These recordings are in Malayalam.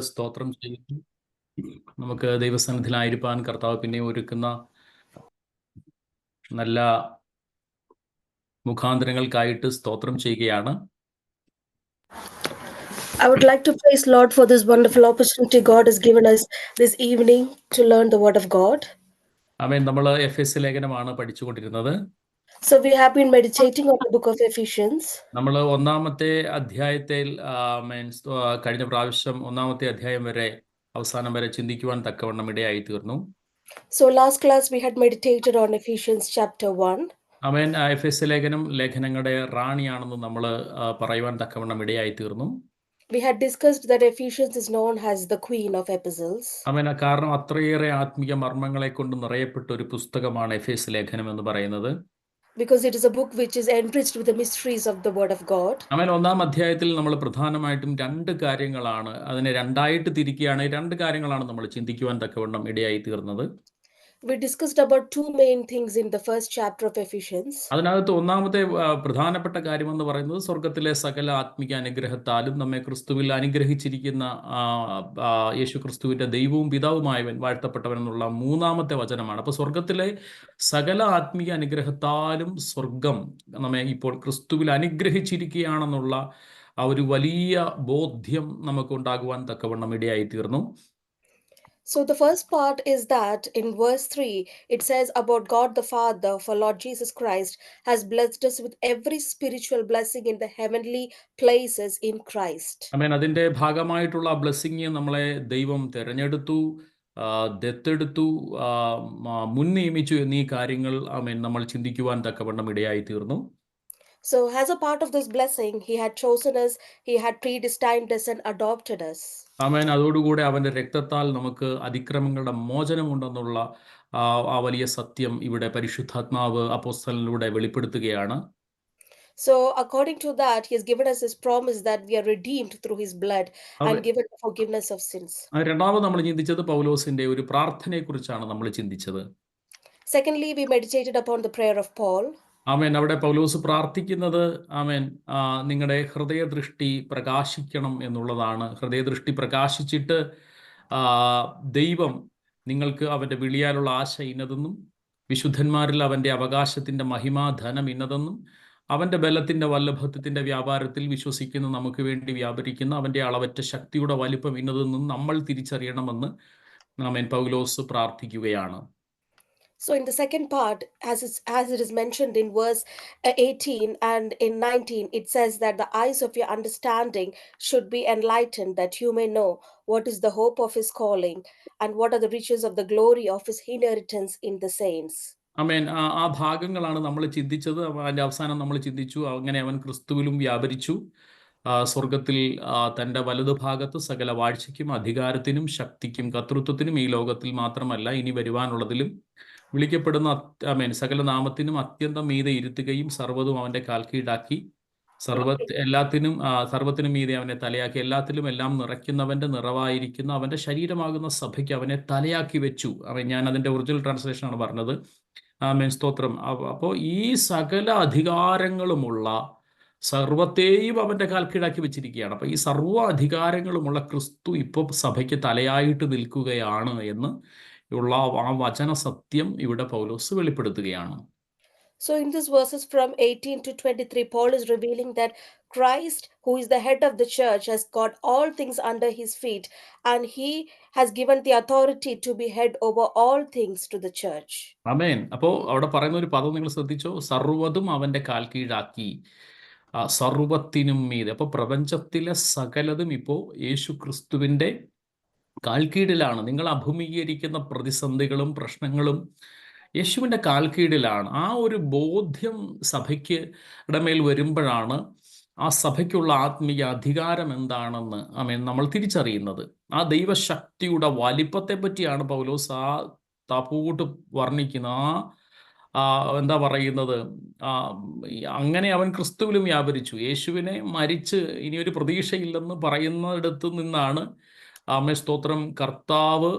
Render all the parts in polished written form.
സ്തോത്രം ചെയ്യുന്നു. നമുക്ക് ദൈവസന്നിധിയിലായിരിക്കാൻ കർത്താവ് പിന്നെ ഒരുക്കുന്ന നല്ല മുഖാന്തരങ്ങൾക്കായിട്ട് സ്തോത്രം ചെയ്യുകയാണ്. I would like to praise Lord for this wonderful opportunity God has given us this evening to learn the word of God. ആമേൻ. നമ്മൾ എഫെസ്യ ലേഖനമാണ് പഠിച്ചുകൊണ്ടിരുന്നത്. So we have been meditating on the book of Ephesians. നമ്മൾ ഒന്നാമത്തെ അധ്യായത്തിൽ കഴിഞ്ഞ പ്രാവശ്യം ഒന്നാമത്തെ അധ്യായം വരെ അവസാനം വരെ ചിന്തിക്കുവാൻ തക്കവണ്ണം ഇടയായി തീർന്നു. So last class we had meditated on Ephesians chapter 1. ആമേൻ. എഫെസ്യ ലേഖനം ലേഖനങ്ങളുടെ റാണിയാണെന്ന് നമ്മൾ പറയുവാൻ തക്കവണ്ണം ഇടയായി തീർന്നു. We had discussed that Ephesians is known as the queen of epistles. ആമേൻ. കാരണം അത്രയേറെ ആത്മീയ മർമ്മങ്ങളെ കൊണ്ട് നിറയപ്പെട്ട ഒരു പുസ്തകമാണ് എഫെസ്യ ലേഖനം എന്ന് പറയുന്നത്. Because it is a book which is enriched with the mysteries of the word of God. ആമേൻ. ഒന്നാം അധ്യായത്തിൽ നമ്മൾ പ്രധാനമായിട്ടും രണ്ട് കാര്യങ്ങളാണ്, അതിനെ രണ്ടായിട്ട് തിരിക്കുകയാണ്, രണ്ട് കാര്യങ്ങളാണ് നമ്മൾ ചിന്തിക്കുവാൻ തക്കവണ്ണം ഇടയായി തീർന്നത്. We discussed about two main things in the first chapter of Ephesians. അതിനകത്ത് ഒന്നാമത്തെ പ്രധാനപ്പെട്ട കാര്യം എന്ന് പറയുന്നത് സ്വർഗത്തിലെ സകല ആത്മിക അനുഗ്രഹത്താലും നമ്മെ ക്രിസ്തുവിൽ അനുഗ്രഹിച്ചിരിക്കുന്ന യേശു ക്രിസ്തുവിന്റെ ദൈവവും പിതാവുമായവൻ വാഴ്ത്തപ്പെട്ടവൻ എന്നുള്ള മൂന്നാമത്തെ വചനമാണ്. അപ്പോൾ സ്വർഗത്തിലെ സകല ആത്മിക അനുഗ്രഹത്താലും സ്വർഗം നമ്മെ ഇപ്പോൾ ക്രിസ്തുവിൽ അനുഗ്രഹിച്ചിരിക്കുകയാണെന്നുള്ള ആ ഒരു വലിയ ബോധ്യം നമുക്കുണ്ടാകുവാൻ തക്കവണ്ണം ഇടയായി തീർന്നു. So the first part is that in verse 3, it says about God the Father for Lord Jesus Christ has blessed us with every spiritual blessing in the heavenly places in Christ. ആമേൻ. അതിൻ്റെ ഭാഗമായിട്ടുള്ള ബ്ലെസ്സിങ് നമ്മളെ ദൈവം തിരഞ്ഞെടുത്തു, ദത്തെടുത്തു, മുൻ നിയമിച്ചു എന്നീ കാര്യങ്ങൾ ആമേൻ നമ്മൾ ചിന്തിക്കുവാൻ തക്കവണ്ണം ഇടയായി തീർന്നു. So as a part of this blessing, he had chosen us, he had predestined us and adopted us. ആമേൻ. അതോടുകൂടെ അവൻ്റെ രക്തത്താൽ നമുക്ക് അതിക്രമങ്ങളുടെ മോചനമുണ്ടെന്നുള്ള ആ വലിയ സത്യം ഇവിടെ പരിശുദ്ധാത്മാവ് അപ്പോസ്തലനിലൂടെ വെളിപ്പെടുത്തുകയാണ്. So according to that, he has given us his promise that we are redeemed through his blood and given the forgiveness of sins. രണ്ടാമത് നമ്മൾ ചിന്തിച്ചത് പൗലോസിന്റെ ഒരു പ്രാർത്ഥനയെക്കുറിച്ചാണ് നമ്മൾ ചിന്തിച്ചത്. Secondly, we meditated upon the prayer of Paul. ആമേൻ. അവിടെ പൗലോസ് പ്രാർത്ഥിക്കുന്നത് ആമേൻ നിങ്ങളുടെ ഹൃദയദൃഷ്ടി പ്രകാശിക്കണം എന്നുള്ളതാണ്. ഹൃദയദൃഷ്ടി പ്രകാശിച്ചിട്ട് ദൈവം നിങ്ങൾക്ക് അവൻ്റെ വിളിയാലുള്ള ആശ ഇന്നതെന്നും വിശുദ്ധന്മാരിൽ അവൻ്റെ അവകാശത്തിൻ്റെ മഹിമാധനം ഇന്നതെന്നും അവൻ്റെ ബലത്തിൻ്റെ വല്ലഭത്വത്തിൻ്റെ വ്യാപാരത്തിൽ വിശ്വസിക്കുന്ന നമുക്ക് വേണ്ടി വ്യാപരിക്കുന്ന അവൻ്റെ അളവറ്റ ശക്തിയുടെ വലിപ്പം ഇന്നതെന്നും നമ്മൾ തിരിച്ചറിയണമെന്ന് ആമേൻ പൗലോസ് പ്രാർത്ഥിക്കുകയാണ്. So in the second part, as it is mentioned in verse 18 and in 19, it says that the eyes of your understanding should be enlightened, that you may know what is the hope of his calling and what are the riches of the glory of his inheritance in the saints. ആമേൻ. ആ ഭാഗങ്ങളാണ് നമ്മൾ ചിന്തിച്ചത്. അതിൻ്റെ അവസാനം നമ്മൾ ചിന്തിച്ചു അങ്ങനെ അവൻ ക്രിസ്തുവിലും വ്യാപരിച്ചു, സ്വർഗത്തിൽ തൻ്റെ വലതുഭാഗത്ത് സകല വാഴ്ചയ്ക്കും അധികാരത്തിനും ശക്തിക്കും കർത്തൃത്വത്തിനും ഈ ലോകത്തിൽ മാത്രമല്ല ഇനി വരുവാനുള്ളതിലും വിളിക്കപ്പെടുന്ന സകല നാമത്തിനും അത്യന്തം മീതെ ഇരുത്തുകയും സർവ്വതും അവൻ്റെ കാൽക്കീഴാക്കി സർവത്തിനും മീതെ അവനെ തലയാക്കി എല്ലാത്തിലും എല്ലാം നിറയ്ക്കുന്നവൻ്റെ നിറവായിരിക്കുന്ന അവൻ്റെ ശരീരമാകുന്ന സഭയ്ക്ക് അവനെ തലയാക്കി വെച്ചു. ഞാൻ അതിൻ്റെ ഒറിജിനൽ ട്രാൻസ്ലേഷനാണ് പറഞ്ഞത്. സ്തോത്രം. അപ്പോൾ ഈ സകല അധികാരങ്ങളുമുള്ള സർവത്തെയും അവൻ്റെ കാൽക്കീഴാക്കി വെച്ചിരിക്കുകയാണ്. അപ്പോൾ ഈ സർവ്വ അധികാരങ്ങളുമുള്ള ക്രിസ്തു ഇപ്പോൾ സഭയ്ക്ക് തലയായിട്ട് നിൽക്കുകയാണ് എന്ന് ഉള്ള ആ വചന സത്യം ഇവിടെ പൗലോസ് വെളിപ്പെടുത്തുകയാണ്. So in these verses from 18 to 23, Paul is revealing that Christ, who is the head of the church, has got all things under his feet, and he has given the authority to be head over all things to the church. ആമേൻ. അപ്പോൾ അവിടെ പറയുന്ന ഒരു പദം നിങ്ങൾ ശ്രദ്ധിച്ചോ, സർവ്വതും അവൻ്റെ കാൽ കീഴാക്കി, സർവ്വത്തിനും മീതെ. അപ്പോൾ പ്രപഞ്ചത്തിലെ സകലതും ഇപ്പോൾ യേശു ക്രിസ്തുവിൻ്റെ കാൽക്കീഴിലാണ്. നിങ്ങൾ അഭിമുഖീകരിക്കുന്ന പ്രതിസന്ധികളും പ്രശ്നങ്ങളും യേശുവിൻ്റെ കാൽക്കീഴിലാണ്. ആ ഒരു ബോധ്യം സഭയ്ക്ക് ഇടമേൽ വരുമ്പോഴാണ് ആ സഭയ്ക്കുള്ള ആത്മീയ അധികാരം എന്താണെന്ന് നമ്മൾ തിരിച്ചറിയുന്നത്. ആ ദൈവശക്തിയുടെ വലിപ്പത്തെ പറ്റിയാണ് പൗലോസ് ആ തപ്പൂട്ട് വർണ്ണിക്കുന്നത്. എന്താ പറയുന്നത്, അങ്ങനെ അവൻ ക്രിസ്തുവിലും വ്യാപരിച്ചു. യേശുവിനെ മരിച്ച് ഇനിയൊരു പ്രതീക്ഷയില്ലെന്ന് പറയുന്നിടത്ത് നിന്നാണ് സ്തോത്രം കർത്താവ്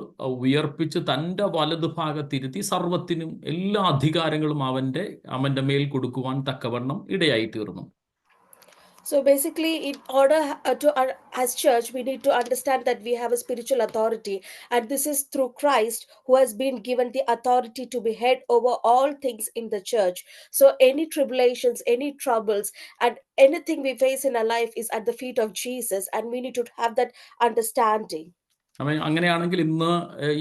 ഉയർപ്പിച്ച് തൻ്റെ വലതുഭാഗത്തിരുത്തി സർവത്തിനും എല്ലാ അധികാരങ്ങളും അവൻ്റെ മേൽ കൊടുക്കുവാൻ തക്കവണ്ണം ഇടയായി തീർന്നു. So basically, in order as church, we need to understand that we have a spiritual authority, and this is through Christ, who has been given the authority to be head over all things in the church. So any tribulations, any troubles, and anything we face in our life is at the feet of Jesus, and we need to have that understanding. അങ്ങനെയാണെങ്കിൽ ഇന്ന്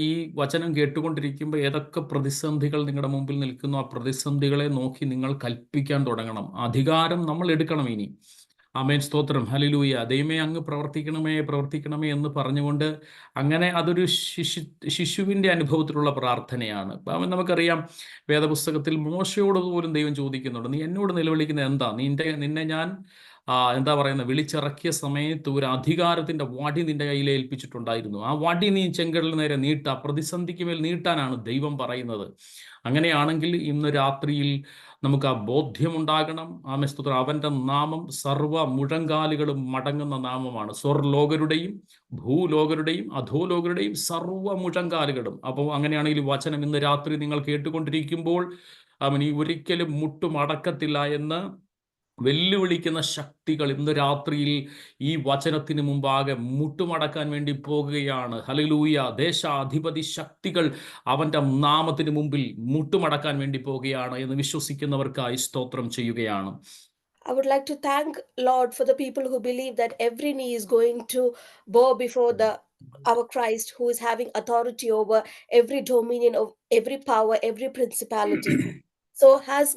ഈ വചനം കേട്ടുകൊണ്ടിരിക്കുമ്പോൾ ഏതൊക്കെ പ്രതിസന്ധികൾ നിങ്ങളുടെ മുമ്പിൽ നിൽക്കുന്നു, ആ പ്രതിസന്ധികളെ നോക്കി നിങ്ങൾ കൽപ്പിക്കാൻ തുടങ്ങണം. അധികാരം നമ്മൾ എടുക്കണം ഇനി. ആമേൻ, സ്തോത്രം, ഹല്ലേലൂയ. ദൈവമേ അങ്ങ് പ്രവർത്തിക്കണമേ പ്രവർത്തിക്കണമേ എന്ന് പറഞ്ഞുകൊണ്ട്, അങ്ങനെ അതൊരു ശിശുവിൻ്റെ അനുഭവത്തിലുള്ള പ്രാർത്ഥനയാണ്. നമുക്കറിയാം, വേദപുസ്തകത്തിൽ മോശയോട് പോലും ദൈവം ചോദിക്കുന്നുണ്ട്, നീ എന്നോട് നിലവിളിക്കുന്നത് എന്താ? നിന്നെ ഞാൻ എന്താ പറയുന്നത്, വിളിച്ചിറക്കിയ സമയത്ത് ഒരു അധികാരത്തിൻ്റെ വടി നിന്റെ കയ്യിൽ ഏൽപ്പിച്ചിട്ടുണ്ടായിരുന്നു. ആ വടി നീ ചെങ്കടലിന് നേരെ പ്രതിസന്ധിക്ക് മേൽ നീട്ടാനാണ് ദൈവം പറയുന്നത്. അങ്ങനെയാണെങ്കിൽ ഇന്ന് രാത്രിയിൽ നമുക്ക് ആ ബോധ്യമുണ്ടാകണം. ആമേൻ, സ്തോത്രം. അവൻ്റെ നാമം സർവ്വ മുഴങ്കാലുകളും മടങ്ങുന്ന നാമമാണ്. സ്വർലോകരുടെയും ഭൂലോകരുടെയും അധോലോകരുടെയും സർവ്വ മുഴങ്കാലുകളും. അപ്പോൾ അങ്ങനെയാണെങ്കിൽ വചനം ഇന്ന് രാത്രി നിങ്ങൾ കേട്ടുകൊണ്ടിരിക്കുമ്പോൾ അവൻ ഈ ഒരിക്കലും മുട്ടുമടക്കത്തില്ല എന്ന് വെല്ലുവിളിക്കുന്ന ശക്തികൾ ഇന്ന് രാത്രിയിൽ ഈ വചനത്തിന് മുമ്പാകെ മുട്ടുമടക്കാൻ വേണ്ടി പോകുകയാണ്. ഹല്ലേലൂയ. ദേശാധിപതി ശക്തികൾ അവൻ്റെ നാമത്തിന് മുമ്പിൽ മുട്ടുമടക്കാൻ വേണ്ടി പോകുകയാണ് എന്ന് വിശ്വസിക്കുന്നവർക്കായി സ്തോത്രം ചെയ്യുകയാണ്. I would like to thank Lord for the people who believe that every knee is going to bow before our Christ, who is having authority over every dominion of every power, every principality. So as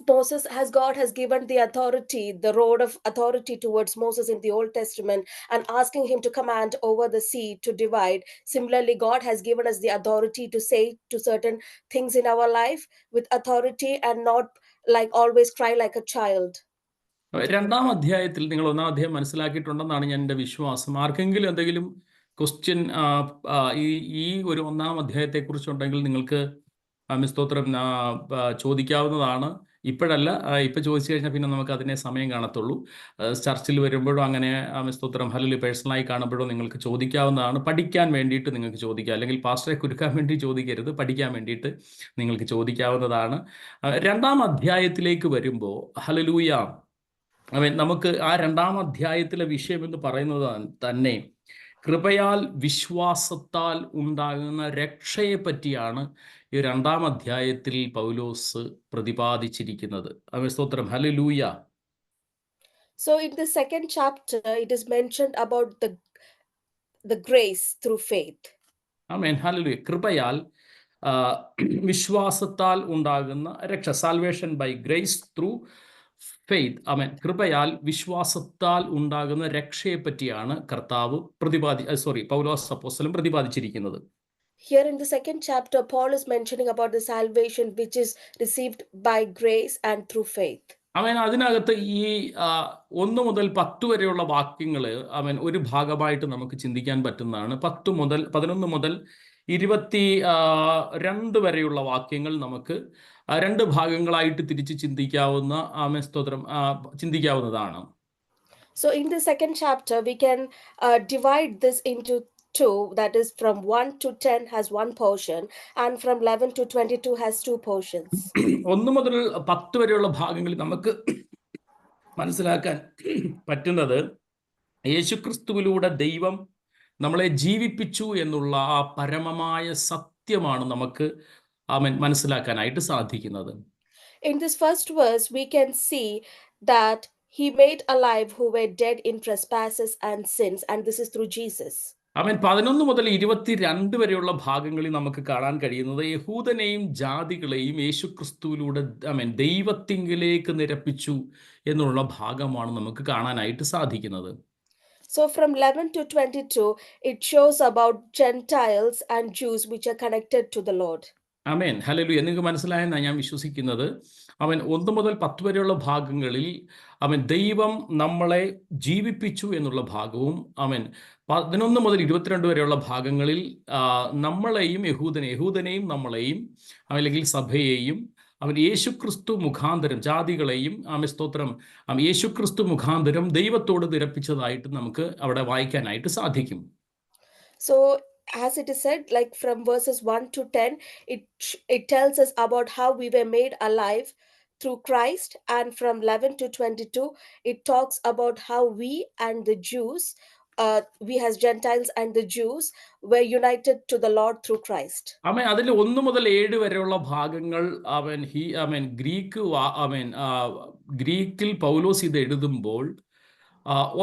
God has given the authority, the rod of authority towards Moses in the Old Testament, and asking him to command over the sea to divide, similarly God has given us the authority to say to certain things in our life with authority, and not like always cry like a child. രണ്ടാം അധ്യായത്തിൽ നിങ്ങൾ ഒന്നാം അധ്യായം മനസ്സിലാക്കിയിട്ടുണ്ടെന്നാണ് ഞാൻ എൻ്റെ വിശ്വാസം. ആർക്കെങ്കിലും എന്തെങ്കിലും ക്വസ്റ്റ്യൻ ഈ ഒരു ഒന്നാം അധ്യായത്തെക്കുറിച്ചുണ്ടെങ്കിൽ നിങ്ങൾക്ക് സ്തോത്രം ചോദിക്കാവുന്നതാണ്. ഇപ്പോഴല്ല, ഇപ്പം ചോദിച്ചു കഴിഞ്ഞാൽ പിന്നെ നമുക്ക് അതിനെ സമയം കാണത്തുള്ളൂ. ചർച്ചിൽ വരുമ്പോഴും അങ്ങനെ സ്തോത്രം ഹല്ലേലൂയ പേഴ്സണലായി കാണുമ്പോഴോ നിങ്ങൾക്ക് ചോദിക്കാവുന്നതാണ്. പഠിക്കാൻ വേണ്ടിയിട്ട് നിങ്ങൾക്ക് ചോദിക്കാം, അല്ലെങ്കിൽ പാസ്റ്ററെ കുരുക്കാൻ വേണ്ടി ചോദിക്കരുത്, പഠിക്കാൻ വേണ്ടിയിട്ട് നിങ്ങൾക്ക് ചോദിക്കാവുന്നതാണ്. രണ്ടാം അധ്യായത്തിലേക്ക് വരുമ്പോൾ ഹല്ലേലൂയ, നമുക്ക് ആ രണ്ടാം അധ്യായത്തിലെ വിഷയം എന്ന് പറയുന്നത് തന്നെ കൃപയാൽ വിശ്വാസത്താൽ ഉണ്ടാകുന്ന രക്ഷയെ പറ്റിയാണ് ഈ രണ്ടാം അധ്യായത്തിൽ പൗലോസ് പ്രതിപാദിച്ചിരിക്കുന്നത്. സ്തോത്രം, hallelujah. So in the second chapter it is mentioned about the grace through faith. ആമേൻ, ഹല്ലേലൂയ. കൃപയാൽ വിശ്വാസത്താൽ ഉണ്ടാകുന്ന രക്ഷ, salvation by grace through faith. ആമേൻ. കൃപയാൽ വിശ്വാസത്താൽ ഉണ്ടാകുന്ന രക്ഷയെ പറ്റിയാണ് പൗലോസ് അപ്പോസ്തലൻ പ്രതിപാദിച്ചിരിക്കുന്നത്. Here in the second chapter, Paul is mentioning about the salvation which is received by grace and through faith. അതിനകത്ത് ഈ 1 മുതൽ 10 വരെയുള്ള വാക്യങ്ങൾ ഒരു ഭാഗമായിട്ട് നമുക്ക് ചിന്തിക്കാൻ പറ്റുന്നതാണ്. 11 മുതൽ 22 വരെയുള്ള വാക്യങ്ങൾ നമുക്ക് 2 ഭാഗങ്ങളായിട്ട് തിരിച്ച് ചിന്തിക്കാവുന്നതാണ്. So in the second chapter we can divide this into 2, that is from 1 to 10 has one portion, and from 11 to 22 has 2 portions. 1 മുതൽ 10 വരെയുള്ള ഭാഗങ്ങളിൽ നമുക്ക് മനസ്സിലാക്കാൻ പറ്റുന്നത് യേശുക്രിസ്തുവിലൂടെ ദൈവം നമ്മളെ ജീവിപ്പിച്ചു എന്നുള്ള ആ പരമമായ സത്യമാണ് നമുക്ക് മനസ്സിലാക്കാനായിട്ട് സാധിക്കുന്നത്. In this first verse we can see that he made alive who were dead in trespasses and sins, and this is through Jesus. 11 മുതൽ 22 വരെയുള്ള ഭാഗങ്ങളിൽ നമുക്ക് കാണാൻ കഴിയുന്നത് യഹൂദനെയും ജാതികളെയും യേശുക്രിസ്തുവിലൂടെ ദൈവത്തിങ്കിലേക്ക് നിരപ്പിച്ചു എന്നുള്ള ഭാഗമാണ് നമുക്ക് കാണാനായിട്ട് സാധിക്കുന്നത്. So from 11 to 22 it shows about Gentiles and Jews which are connected to the Lord. Amen, hallelujah. നിങ്ങൾക്ക് മനസ്സിലായെന്നാണ് ഞാൻ വിശ്വസിക്കുന്നത്. 1 മുതൽ 10 വരെയുള്ള ഭാഗങ്ങളിൽ ദൈവം നമ്മളെ ജീവിപ്പിച്ചു എന്നുള്ള ഭാഗവും 11 മുതൽ 22 വരെയുള്ള ഭാഗങ്ങളിൽ നമ്മളെയും യഹൂദനെയും നമ്മളെയും അല്ലെങ്കിൽ സഭയെയും യേശുക്രിസ്തു മുഖാന്തരം ജാതികളെയും സ്തോത്രം യേശുക്രിസ്തു മുഖാന്തരം ദൈവത്തോട് നിരപ്പിച്ചതായിട്ട് നമുക്ക് അവിടെ വായിക്കാനായിട്ട് സാധിക്കും. So as it is said, like from verses 1 to 10 it tells us about how we were made alive through Christ, and from 11 to 22 it talks about how we and the Jews, we as Gentiles and the Jews, were united to the Lord through Christ. അതിൽ 1 മുതൽ 7 വരെയുള്ള ഭാഗങ്ങൾ ഗ്രീക്കിൽ പൗലോസ് ഇത് എഴുതുമ്പോൾ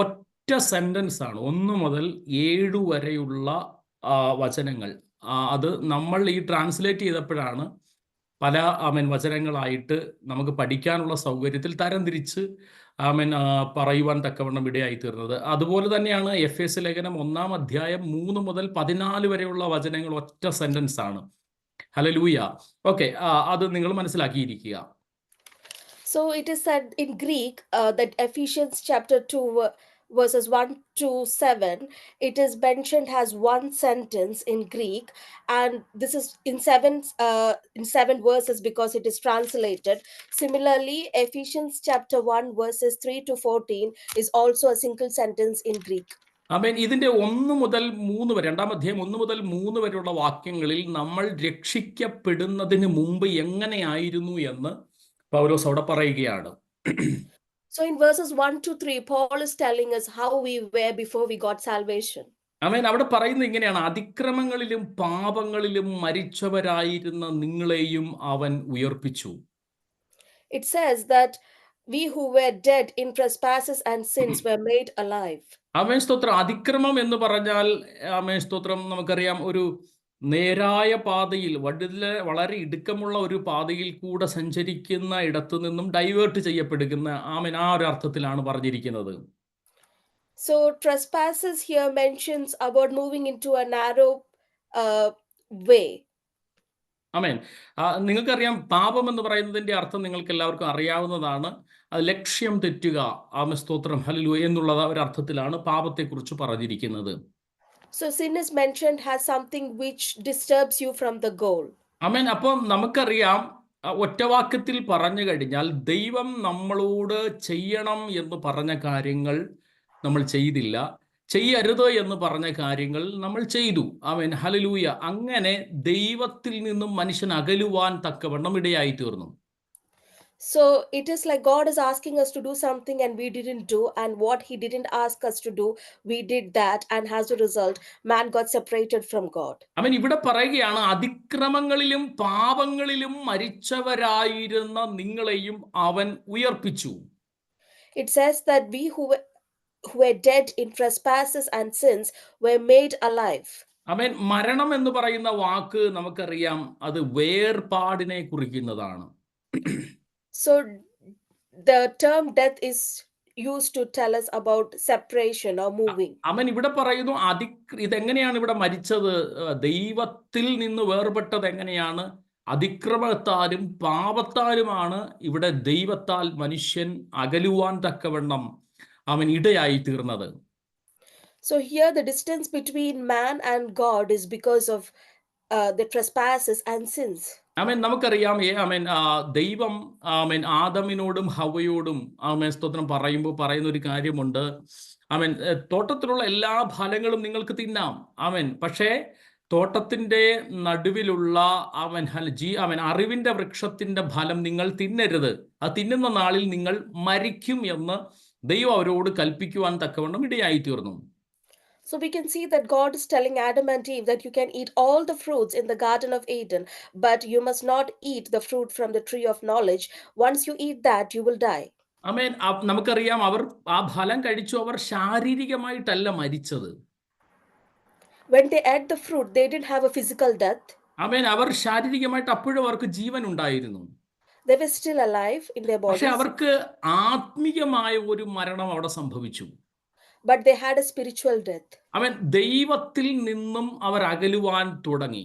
ഒറ്റ സെന്റൻസ് ആണ് 1 മുതൽ 7 വരെയുള്ള വചനങ്ങൾ. അത് നമ്മൾ ഈ ട്രാൻസ്ലേറ്റ് ചെയ്തപ്പോഴാണ് പല വചനങ്ങളായിട്ട് നമുക്ക് പഠിക്കാനുള്ള സൗകര്യത്തിൽ തരംതിരിച്ച് പറയുവാൻ തക്കവണ്ണം ഇടയായി തീർന്നത്. അതുപോലെ തന്നെയാണ് എഫേസ്യ ലേഖനം 1-ാം അധ്യായം 3 മുതൽ 14 വരെയുള്ള വചനങ്ങൾ ഒറ്റ സെന്റൻസ് ആണ്. ഹല്ലേലൂയ. ഓക്കെ, അത് നിങ്ങൾ മനസ്സിലാക്കിയിരിക്കുക. So it is said in Greek that Ephesians chapter 2 verses 1 to 7, it is mentioned as one sentence in Greek, and this is in seven verses because it is translated. Similarly, Ephesians chapter 1 verses 3 to 14 is also a single sentence in Greek. ഇതിന്റെ 1 മുതൽ 3 വരെ, 2-ാം അധ്യായം 1 മുതൽ 3 വരെയുള്ള വാക്യങ്ങളിൽ നമ്മൾ രക്ഷിക്കപ്പെടുന്നതിന് മുമ്പ് എങ്ങനെയായിരുന്നു എന്ന് പൗലോസ് അവിടെ പറയുകയാണ്. So in verses 1 to 3, Paul is telling us how we were before we got salvation. അവിടെ പറയുന്നത് ഇങ്ങനെയാണ്: അതിക്രമങ്ങളിലും പാപങ്ങളിലും മരിച്ചവരായിരുന്ന നിങ്ങളെയും അവൻ ഉയർപ്പിച്ചു. It says that we who were dead in trespasses and sins were made alive. സ്തോത്രം. അതിക്രമം എന്ന് പറഞ്ഞാൽ സ്തോത്രം, നമുക്കറിയാം, ഒരു നേരായ പാതയിൽ, വളരെ ഇടുക്കമുള്ള ഒരു പാതയിൽ കൂടെ സഞ്ചരിക്കുന്ന ഇടത്തു നിന്നും ഡൈവേർട്ട് ചെയ്യപ്പെടുന്ന ആ ഒരു അർത്ഥത്തിലാണ് പറഞ്ഞിരിക്കുന്നത്. So trespasses here mentions about moving into a narrow way. നിങ്ങൾക്കറിയാം, പാപം എന്ന് പറയുന്നതിന്റെ അർത്ഥം നിങ്ങൾക്ക് എല്ലാവർക്കും അറിയാവുന്നതാണ്. അത് ലക്ഷ്യം തെറ്റുക. സ്തോത്രം, ഹല്ലേലൂയ എന്നുള്ള ഒരു അർത്ഥത്തിലാണ് പാപത്തെക്കുറിച്ച് പറഞ്ഞിരിക്കുന്നത്. So sin is mentioned as something which disturbs you from the goal. അപ്പം നമുക്കറിയാം, ഒറ്റവാക്യത്തിൽ പറഞ്ഞു കഴിഞ്ഞാൽ ദൈവം നമ്മളോട് ചെയ്യണം എന്ന് പറഞ്ഞ കാര്യങ്ങൾ നമ്മൾ ചെയ്തില്ല, ചെയ്യരുത് എന്ന് പറഞ്ഞ കാര്യങ്ങൾ നമ്മൾ ചെയ്തു. ഹല്ലേലൂയ. അങ്ങനെ ദൈവത്തിൽ നിന്നും മനുഷ്യൻ അകലുവാൻ തക്കവണ്ണം ഇടയായി തീർന്നു. So it is like God is asking us to do something and we didn't do, and what he didn't ask us to do, we did that, and as a result man got separated from God. ഇവിടെ പറയുകയാണ്, അതിക്രമങ്ങളിലും പാപങ്ങളിലും മരിച്ചവരായിരുന്ന നിങ്ങളെയും അവൻ ഉയർപ്പിച്ചു. It says that we who were dead in trespasses and sins were made alive. മരണം എന്ന് പറയുന്ന വാക്ക് നമുക്കറിയാം, അത് വേർപാടിനെ കുറിക്കുന്നതാണ്. So the term death is used to tell us about separation or moving. ഇവിടെ പറയുന്നു, ഇതെങ്ങനെയാണ് ഇവിടെ മരിച്ചത്? ദൈവത്തിൽ നിന്ന് വേർപെട്ടത് എങ്ങനെയാണ്? അതിക്രമത്താലും പാപത്താലുമാണ് ഇവിടെ ദൈവത്താൽ മനുഷ്യൻ അകലുവാൻ തക്കവണ്ണം ഇടയായി തീർന്നത്. So here the distance between man and God is because of the trespasses and sins. നമുക്കറിയാം, ദൈവം ആദമിനോടും ഹവ്വയോടും സ്തോത്രം പറയുന്ന ഒരു കാര്യമുണ്ട്. തോട്ടത്തിലുള്ള എല്ലാ ഫലങ്ങളും നിങ്ങൾക്ക് തിന്നാം. പക്ഷേ തോട്ടത്തിന്റെ നടുവിലുള്ള അറിവിന്റെ വൃക്ഷത്തിന്റെ ഫലം നിങ്ങൾ തിന്നരുത്, അത് തിന്നുന്ന നാളിൽ നിങ്ങൾ മരിക്കും എന്ന് ദൈവം അവരോട് കൽപ്പിക്കുവാൻ തക്കവണ്ണം ഇടയായി തീർന്നു. So we can see that God is telling Adam and Eve that you can eat all the fruits in the Garden of Eden, but you must not eat the fruit from the tree of knowledge. Once you eat that, you will die. നമുക്കറിയാം, അവർ ആ ഫലം കഴിച്ചു. അവർ ശാരീരികമായിട്ടല്ല മരിച്ചത്. When they ate the fruit, they didn't have a physical death. അവർ ശാരീരികമായിട്ട് അപ്പോഴും അവർക്ക് ജീവൻ ഉണ്ടായിരുന്നു. They were still alive in their bodies. പക്ഷെ അവർക്ക് ആത്മീയമായ ഒരു മരണം അവിടെ സംഭവിച്ചു. But they had a spiritual death. ദൈവത്തിൽ നിന്നും അവർ അകലുവാൻ തുടങ്ങി.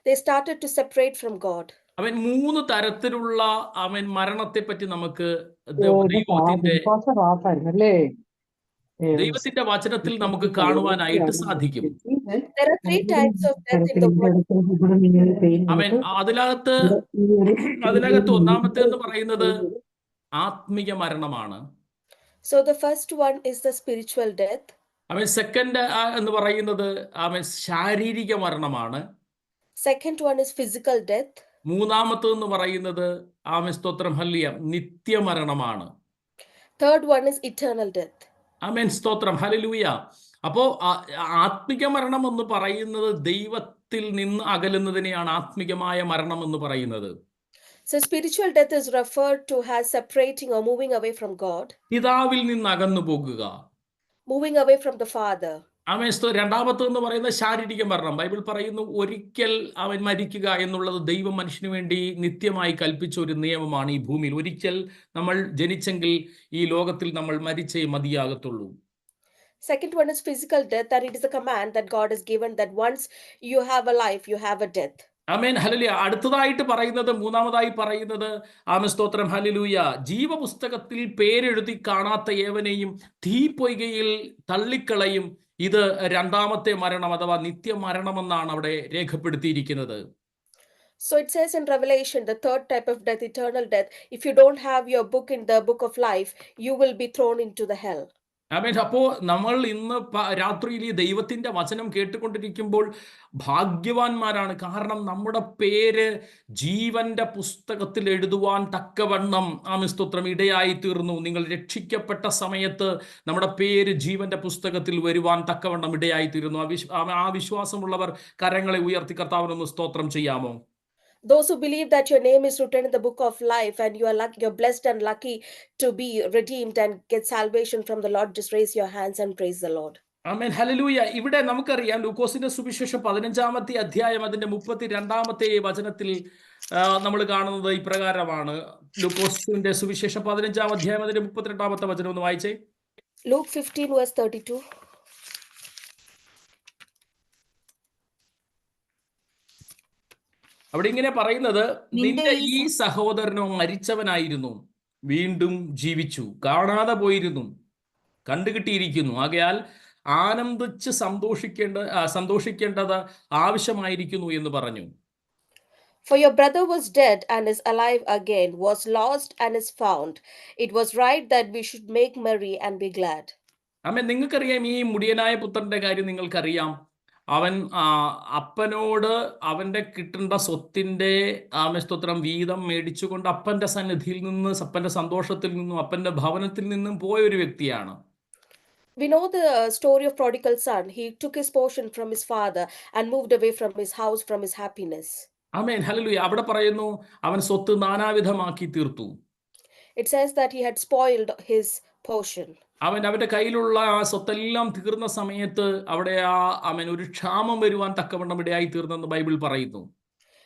They started to separate from God. 3 തരത്തിലുള്ള മരണത്തെ പറ്റി നമുക്ക് ദൈവത്തിന്റെ വചനത്തിൽ നമുക്ക് കാണുവാനായിട്ട് സാധിക്കും. There are 3 types of death in the world. അതിനകത്ത് ഒന്നാമത്തേന്ന് പറയുന്നത് ആത്മീയ മരണമാണ്. So the first one is the spiritual death. Second എന്ന് പറയുന്നത് ശാരീരിക മരണമാണ്. Second one is physical death. മൂന്നാമത്തേന്ന് പറയുന്നത് ആമേൻ സ്തോത്രം ഹല്ലേലൂയ നിത്യമരണമാണ്. Third one is eternal death. ആമേൻ സ്തോത്രം ഹല്ലേലൂയ. അപ്പോ ആത്മിക മരണം എന്ന് പറയുന്നത് ദൈവത്തിൽ നിന്ന് അകലുന്നതിനെയാണ് ആത്മികമായ മരണം എന്ന് പറയുന്നത്. So spiritual death is referred to as separating or moving away from God, പിതാവിൽ നിന്ന് അകന്നു പോകുക. moving away from the Father. ആമേൻ രണ്ടാമത്തേന്ന് പറയുന്നത് ശാരീരിക മരണം. ബൈബിൾ പറയുന്നു ഒരിക്കൽ അവൻ മരിക്കുക എന്നുള്ളത് ദൈവം മനുഷ്യന് വേണ്ടി നിത്യമായി കൽപ്പിച്ച ഒരു നിയമമാണ് ഈ ഭൂമിയിൽ. ഒരിക്കൽ നമ്മൾ ജനിച്ചെങ്കിൽ ഈ ലോകത്തിൽ നമ്മൾ മരിച്ചേ മതിയാകത്തുള്ളൂ. Second one is physical death, that it is a command that God has given that once you have a life, you have a death. Amen hallelujah. അടുത്തതായിട്ട് പറയുന്നത് മൂന്നാമതായി പറയുന്നത് ആമേൻ സ്തോത്രം ഹല്ലേലൂയ ജീവപുസ്തകത്തിൽ പേരെഴുതി കാണാത്ത ഏവനെയും തീപ്പൊയ്കയിൽ തള്ളിക്കളയും. ഇത് രണ്ടാമത്തെ മരണം അഥവാ നിത്യമരണമെന്നാണ് അവിടെ രേഖപ്പെടുത്തിയിരിക്കുന്നത്. So it says in Revelation, the third type of death, eternal death, if you don't have your book in the book of life, you will be thrown into the hell. ആമേൻ. അപ്പോൾ നമ്മൾ ഇന്ന് രാത്രിയിൽ ഈ ദൈവത്തിന്റെ വചനം കേട്ടുകൊണ്ടിരിക്കുമ്പോൾ ഭാഗ്യവാന്മാരാണ്. കാരണം നമ്മുടെ പേര് ജീവന്റെ പുസ്തകത്തിൽ എഴുതുവാൻ തക്കവണ്ണം ആമേൻ സ്തോത്രം ഇടയായി തീർന്നു. നിങ്ങൾ രക്ഷിക്കപ്പെട്ട സമയത്ത് നമ്മുടെ പേര് ജീവന്റെ പുസ്തകത്തിൽ വരുവാൻ തക്കവണ്ണം ഇടയായി തീരുന്നു. ആ വിശ്വാസമുള്ളവർ കരങ്ങളെ ഉയർത്തി കർത്താവിനൊന്ന് സ്തോത്രം ചെയ്യാമോ? Those who believe that your name is written in the book of life and you are you're blessed and lucky to be redeemed and get salvation from the Lord, just raise your hands and praise the Lord. Amen hallelujah. ഇവിടെ നമുക്കറിയാം ലൂക്കോസിന്റെ സുവിശേഷം 15-ാമത്തെ അധ്യായം അതിന്റെ 32-ാമത്തെ വചനത്തിൽ നമ്മൾ കാണുന്നത് ഇപ്രകാരമാണ്. ലൂക്കോസിന്റെ സുവിശേഷം 15-ാം അധ്യായം അതിന്റെ 32-ാമത്തെ വചനം ഒന്ന് വായിച്ചേ. Luke 15 verse 32. അവിടെ ഇങ്ങനെ പറയുന്നത്, നിന്റെ ഈ സഹോദരനോ മരിച്ചവനായിരുന്നു, വീണ്ടും ജീവിച്ചു, കാണാതെ പോയിരുന്നു, കണ്ടുകിട്ടിയിരിക്കുന്നു. ആകയാൽ ആനന്ദിച്ച് സന്തോഷിക്കേണ്ടത് ആവശ്യമായിരിക്കുന്നു എന്ന് പറഞ്ഞു. For your brother was dead and is alive again, was lost and is found. It was right that we should make merry and be glad. ആമേൻ. നിങ്ങൾക്കറിയാം ഈ മുടിയനായ പുത്രന്റെ കാര്യം നിങ്ങൾക്കറിയാം. അവൻ അപ്പനോട് അവന്റെ കിട്ടേണ്ട സ്വത്തിന്റെ ആമേൻ സ്തോത്രം വീതം മേടിച്ചുകൊണ്ട് അപ്പന്റെ സന്നിധിയിൽ നിന്ന് അപ്പന്റെ സന്തോഷത്തിൽ നിന്നും അപ്പന്റെ ഭവനത്തിൽ നിന്നും പോയ ഒരു വ്യക്തിയാണ്. We know the story of prodigal son. He took his portion from his father and moved away from his house, from his happiness. Amen hallelujah. അവിടെ പറയുന്നു അവൻ സ്വത്ത് നാനാവിധമാക്കി തീർത്തു. It says that he had spoiled his portion. അവന്റെ കയ്യിലുള്ള ആ സ്വത്തെല്ലാം തീർന്ന സമയത്ത് അവിടെ അവൻ ഒരു ക്ഷാമം വരുവാൻ തക്കവണ്ണം ഇടയായി തീർന്നെന്ന് ബൈബിൾ പറയുന്നു.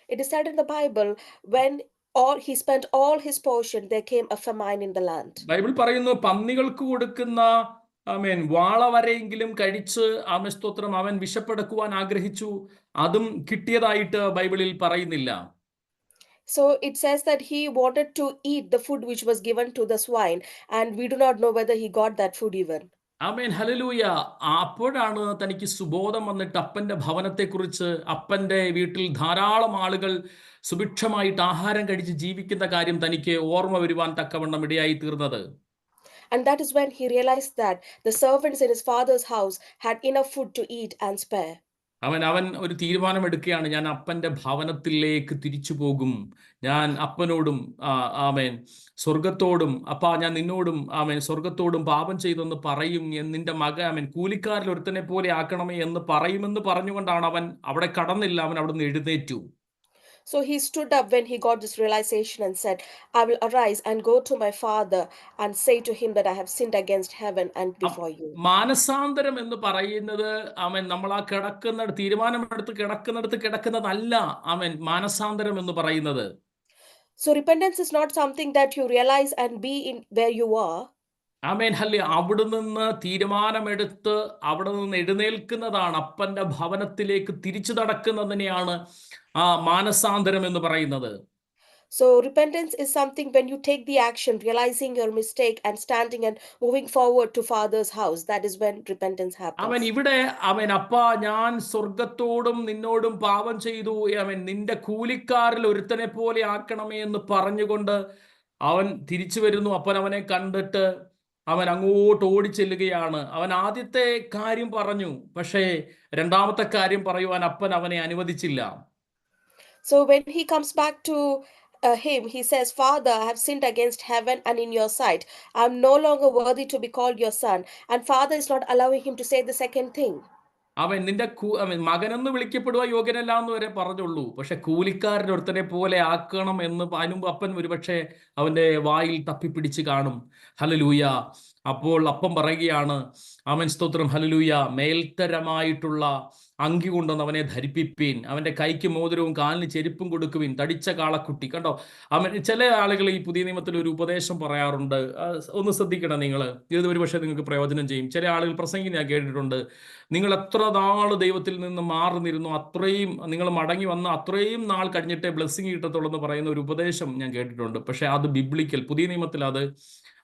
It is said in the Bible, when he spent all his portion, there came a famine in the land. Bible പറയുന്നു പന്നികൾക്ക് കൊടുക്കുന്ന ആമേൻ വാള വരെയെങ്കിലും കഴിച്ച് ആമേൻ സ്തോത്രം അവൻ വിശപ്പടക്കുവാൻ ആഗ്രഹിച്ചു. അതും കിട്ടിയതായിട്ട് ബൈബിളിൽ പറയുന്നില്ല. So it says that he wanted to eat the food which was given to the swine, and we do not know whether he got that food even. Amen hallelujah. അപ്പോഴാണ് തനിക്ക് സുബോധം വന്നിട്ട് അപ്പന്റെ ഭവനത്തെക്കുറിച്ച്, അപ്പന്റെ വീട്ടിൽ ധാരാളം ആളുകൾ സുഭിക്ഷമായിട്ട് ആഹാരം കഴിച്ച് ജീവിക്കുന്ന കാര്യം തനിക്ക് ഓർമ്മ വരുവാൻ തക്കവണ്ണം ഇടയായി തീർന്നത്. And that is when he realized that the servants in his father's house had enough food to eat and spare. അവൻ ഒരു തീരുമാനമെടുക്കുകയാണ്, ഞാൻ അപ്പന്റെ ഭവനത്തിലേക്ക് തിരിച്ചു പോകും. ഞാൻ അപ്പനോടും ആമേൻ സ്വർഗത്തോടും, അപ്പാ ഞാൻ നിന്നോടും ആമേൻ സ്വർഗത്തോടും പാപം ചെയ്തെന്ന് പറയും. നിന്റെ ആമേൻ കൂലിക്കാരിൽ ഒരുത്തനെ പോലെ ആക്കണമേ എന്ന് പറയുമെന്ന് പറഞ്ഞുകൊണ്ടാണ് അവൻ അവിടെ കടന്നില്ല. അവൻ അവിടെ നിന്ന് എഴുന്നേറ്റു. So he stood up when he got this realization and said, I will arise and go to my father and say to him that I have sinned against heaven and before you. മാനസാന്തരം എന്ന് പറയുന്നത് ആമേൻ നമ്മൾ ആ തീരുമാനമെടുത്ത് കിടക്കുന്നതല്ല ആമേൻ മാനസാന്തരം എന്ന് പറയുന്നത്. So repentance is not something that you realize and be in where you are. Amen hallelujah. അവിടെ നിന്ന് തീരുമാനമെടുത്ത് അവിടെ നിന്ന് എഴുന്നേൽക്കുന്നതാണ്, അപ്പന്റെ ഭവനത്തിലേക്ക് തിരിച്ചു നടക്കുന്നതിനെയാണ് മാനസാന്തരം എന്ന് പറയുന്നത്. So repentance is something when you take the action, realizing your mistake and standing and moving forward to Father's house. That is when repentance happens. അവൻ ഇവിടെ അപ്പാ ഞാൻ സ്വർഗത്തോടും നിന്നോടും പാപം ചെയ്തു, നിന്റെ കൂലിക്കാരിൽ ഒരുത്തനെ പോലെ ആക്കണമേ എന്ന് പറഞ്ഞുകൊണ്ട് അവൻ തിരിച്ചു വരുന്നു. അപ്പൻ അവനെ കണ്ടിട്ട് അവൻ അങ്ങോട്ട് ഓടിച്ചെല്ലുകയാണ്. അവൻ ആദ്യത്തെ കാര്യം പറഞ്ഞു, പക്ഷേ രണ്ടാമത്തെ കാര്യം പറയുവാൻ അപ്പൻ അവനെ അനുവദിച്ചില്ല. So when he comes back to him, he says, Father, I have sinned against heaven and in your sight. I'm no longer worthy to be called your son. And Father is not allowing him to say the second thing. അവൻ നിന്റെ മകനെന്ന് വിളിക്കപ്പെടുക യോഗ്യനല്ല എന്ന് വരെ പറഞ്ഞുള്ളൂ. പക്ഷെ കൂലിക്കാരൻ്റെ ഒരുത്തനെ പോലെ ആക്കണം എന്ന് അതിനുമ്പ് അപ്പൻ ഒരുപക്ഷെ അവന്റെ വായിൽ തപ്പിപ്പിടിച്ച് കാണും. ഹല്ലേലൂയ. അപ്പോൾ അപ്പം പറയുകയാണ്, ആമേൻ സ്തോത്രം, ഹല്ലേലൂയ, മേൽത്തരമായിട്ടുള്ള അങ്കി കൊണ്ടുവന്ന് അവനെ ധരിപ്പിപ്പീൻ, അവന്റെ കൈക്ക് മോതിരവും കാലിന് ചെരുപ്പും കൊടുക്കുവിൻ, തടിച്ച കാളക്കുട്ടി. കണ്ടോ, അവൻ ചില ആളുകൾ ഈ പുതിയ നിയമത്തിൽ ഒരു ഉപദേശം പറയാറുണ്ട്. ഒന്ന് ശ്രദ്ധിക്കണം നിങ്ങൾ, ഇത് ഒരുപക്ഷെ നിങ്ങൾക്ക് പ്രയോജനം ചെയ്യും. ചില ആളുകൾ പ്രസംഗിച്ച് ഞാൻ കേട്ടിട്ടുണ്ട്, നിങ്ങൾ എത്ര നാൾ ദൈവത്തിൽ നിന്ന് മാറി നിരുന്നു, അത്രയും നിങ്ങൾ മടങ്ങി വന്ന അത്രയും നാൾ കഴിഞ്ഞിട്ടേ ബ്ലെസ്സിങ് കിട്ടത്തുള്ളൂ എന്ന് പറയുന്ന ഒരു ഉപദേശം ഞാൻ കേട്ടിട്ടുണ്ട്. പക്ഷെ അത് ബിബ്ലിക്കൽ, പുതിയ നിയമത്തിൽ അത്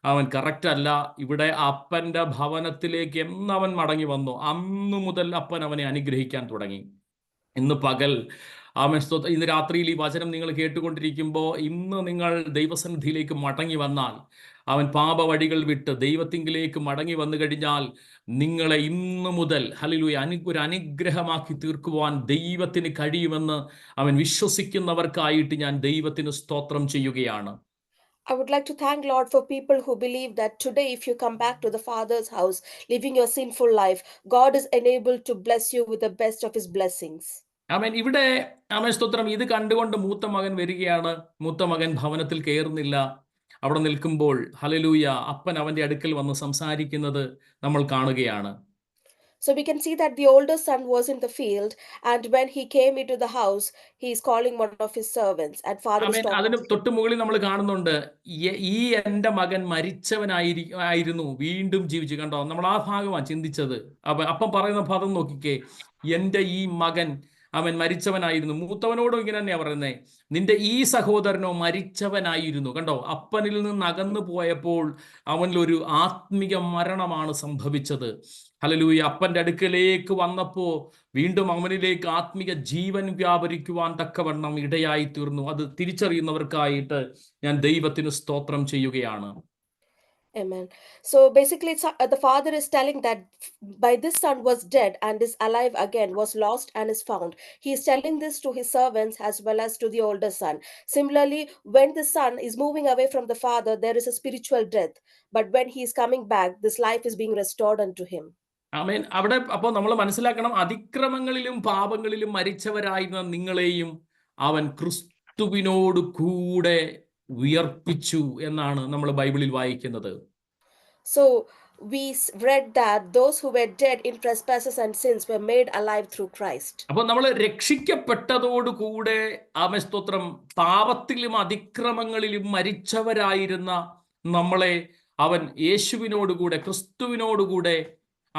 അവൻ കറക്റ്റ് അല്ല. ഇവിടെ അപ്പന്റെ ഭവനത്തിലേക്ക് എന്നവൻ മടങ്ങി വന്നു, അന്നു മുതൽ അപ്പൻ അവനെ അനുഗ്രഹിക്കാൻ തുടങ്ങി. ഇന്ന് പകൽ ഇന്ന് രാത്രിയിൽ ഈ വചനം നിങ്ങൾ കേട്ടുകൊണ്ടിരിക്കുമ്പോൾ, ഇന്ന് നിങ്ങൾ ദൈവസന്നിധിയിലേക്ക് മടങ്ങി വന്നാൽ, അവൻ പാപവഴികൾ വിട്ട് ദൈവത്തിങ്കിലേക്ക് മടങ്ങി വന്നു കഴിഞ്ഞാൽ, നിങ്ങളെ ഇന്നു മുതൽ ഹല്ലേലൂയ ഒരു അനുഗ്രഹമാക്കി തീർക്കുവാൻ ദൈവത്തിന് കഴിയുമെന്ന് അവൻ വിശ്വസിക്കുന്നവർക്കായിട്ട് ഞാൻ ദൈവത്തിന് സ്തോത്രം ചെയ്യുകയാണ്. I would like to thank Lord for people who believe that today, if you come back to the Father's house, living your sinful life, God is enabled to bless you with the best of his blessings. ആമേൻ. ഇവിടെ ആമേൻ സ്തോത്രം, ഇത് കണ്ടുകൊണ്ട് മൂത്ത മകൻ വരികയാണ്. മൂത്ത മകൻ ഭവനത്തിൽ കയറുന്നില്ല. അവിടെ നിൽക്കുമ്പോൾ ഹല്ലേലൂയ അപ്പൻ അവന്റെ അടുക്കൽ വന്ന് സംസാരിക്കുന്നത് നമ്മൾ കാണുകയാണ്. So we can see that the older son was in the field, and when he came into the house, he is calling one of his servants, and father is amen. talking. അതിന് തൊട്ട് മുകളിൽ നമ്മൾ കാണുന്നുണ്ട്, ഈ എൻ്റെ മകൻ മരിച്ചവനായിരുന്നു വീണ്ടും ജീവിച്ചു. കണ്ടോ, നമ്മൾ ആ ഭാഗമാണ് ചിന്തിച്ചത്. അപ്പം പറയുന്ന പദം നോക്കിക്കേ, എൻ്റെ ഈ മകൻ അവൻ മരിച്ചവനായിരുന്നു. മൂത്തവനോടും ഇങ്ങനെ തന്നെയാ പറയുന്നത്, നിന്റെ ഈ സഹോദരനോ മരിച്ചവനായിരുന്നു. കണ്ടോ, അപ്പനിൽ നിന്ന് അകന്നു പോയപ്പോൾ അവനിലൊരു ആത്മിക മരണമാണ് സംഭവിച്ചത്. ഹല്ലേലൂയ. അപ്പന്റെ അടുക്കലേക്ക് വന്നപ്പോ വീണ്ടും അവനിലേക്ക് ആത്മിക ജീവൻ വ്യാപരിക്കുവാൻ തക്കവണ്ണം ഇടയായി തീർന്നു. അത് തിരിച്ചറിയുന്നവർക്കായിട്ട് ഞാൻ ദൈവത്തിന് സ്തോത്രം ചെയ്യുകയാണ്. Amen. So basically, the father is telling that by this son was dead and is alive again, was lost and is found. He is telling this to his servants as well as to the older son. Similarly, when the son is moving away from the father, there is a spiritual death. But when he is coming back, this life is being restored unto him. ആമേൻ. അവിടെ അപ്പോൾ നമ്മൾ മനസ്സിലാക്കണം, അതിക്രമങ്ങളിലും പാപങ്ങളിലും മരിച്ചവരായിരുന്ന നിങ്ങളെയും അവൻ ക്രിസ്തുവിനോട് കൂടെ ഉയർപ്പിച്ചു എന്നാണ് നമ്മൾ ബൈബിളിൽ വായിക്കുന്നത്. So we read that those who were dead in trespasses and sins were made alive through Christ. അപ്പോൾ നമ്മൾ രക്ഷിക്കപ്പെട്ടതോടുകൂടെ ആമേൻ സ്തോത്രം, പാപത്തിലും അതിക്രമങ്ങളിലും മരിച്ചവരായിരുന്ന നമ്മളെ അവൻ യേശുവിനോടുകൂടെ ക്രിസ്തുവിനോടുകൂടെ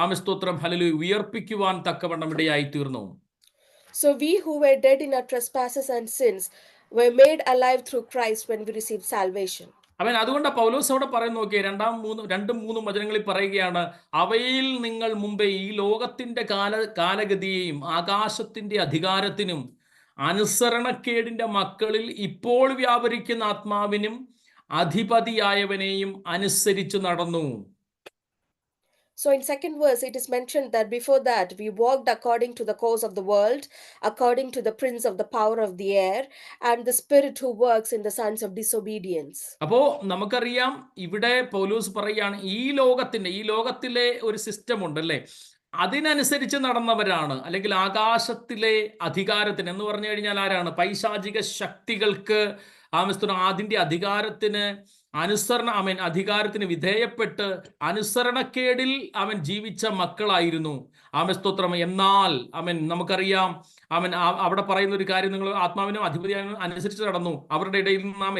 ആമേൻ സ്തോത്രം ഹല്ലേലൂയ ഉയർപ്പിക്കുവാൻ തക്കവണ്ണം ഇടയായി തീർന്നു. So we who were dead in our trespasses and sins were made alive through Christ when we received salvation. അവൻ അതുകൊണ്ട് പൗലോസ് അവിടെ പറയുന്നു നോക്കിയേ, രണ്ടും മൂന്നും വചനങ്ങളിൽ പറയുകയാണ്, അവയിൽ നിങ്ങൾ മുമ്പേ ഈ ലോകത്തിന്റെ കാലഗതിയെയും ആകാശത്തിന്റെ അധികാരത്തിനും അനുസരണക്കേടിന്റെ മക്കളിൽ ഇപ്പോൾ വ്യാപരിക്കുന്ന ആത്മാവിനും അധിപതിയായവനെയും അനുസരിച്ചു നടന്നു. So in second verse, it is mentioned that before that, we walked according to the course of the world, according to the prince of the power of the air, and the spirit who works in the sons of disobedience. അപ്പോ നമുക്കറിയാം, ഇവിടെ പൗലോസ് പറയുകയാണ്, ഈ ലോകത്തിലെ ഒരു സിസ്റ്റം ഉണ്ടല്ലേ, അതിനനുസരിച്ച് നടന്നവരാണ്, അല്ലെങ്കിൽ ആകാശത്തിലെ അധികാരത്തിന് എന്ന് പറഞ്ഞു കഴിഞ്ഞാൽ ആരാണ്? പൈശാചിക ശക്തികൾക്ക് അതിന്റെ അധികാരത്തിന് അധികാരത്തിന് വിധേയപ്പെട്ട് അനുസരണക്കേടിൽ അവൻ ജീവിച്ച മക്കളായിരുന്നു. സ്തോത്രം. എന്നാൽ നമുക്കറിയാം, അവിടെ പറയുന്ന ഒരു കാര്യം, നിങ്ങൾ ആത്മാവിനും അധിപതിയായും അനുസരിച്ച് നടന്നു. അവരുടെ ഇടയിൽ നാം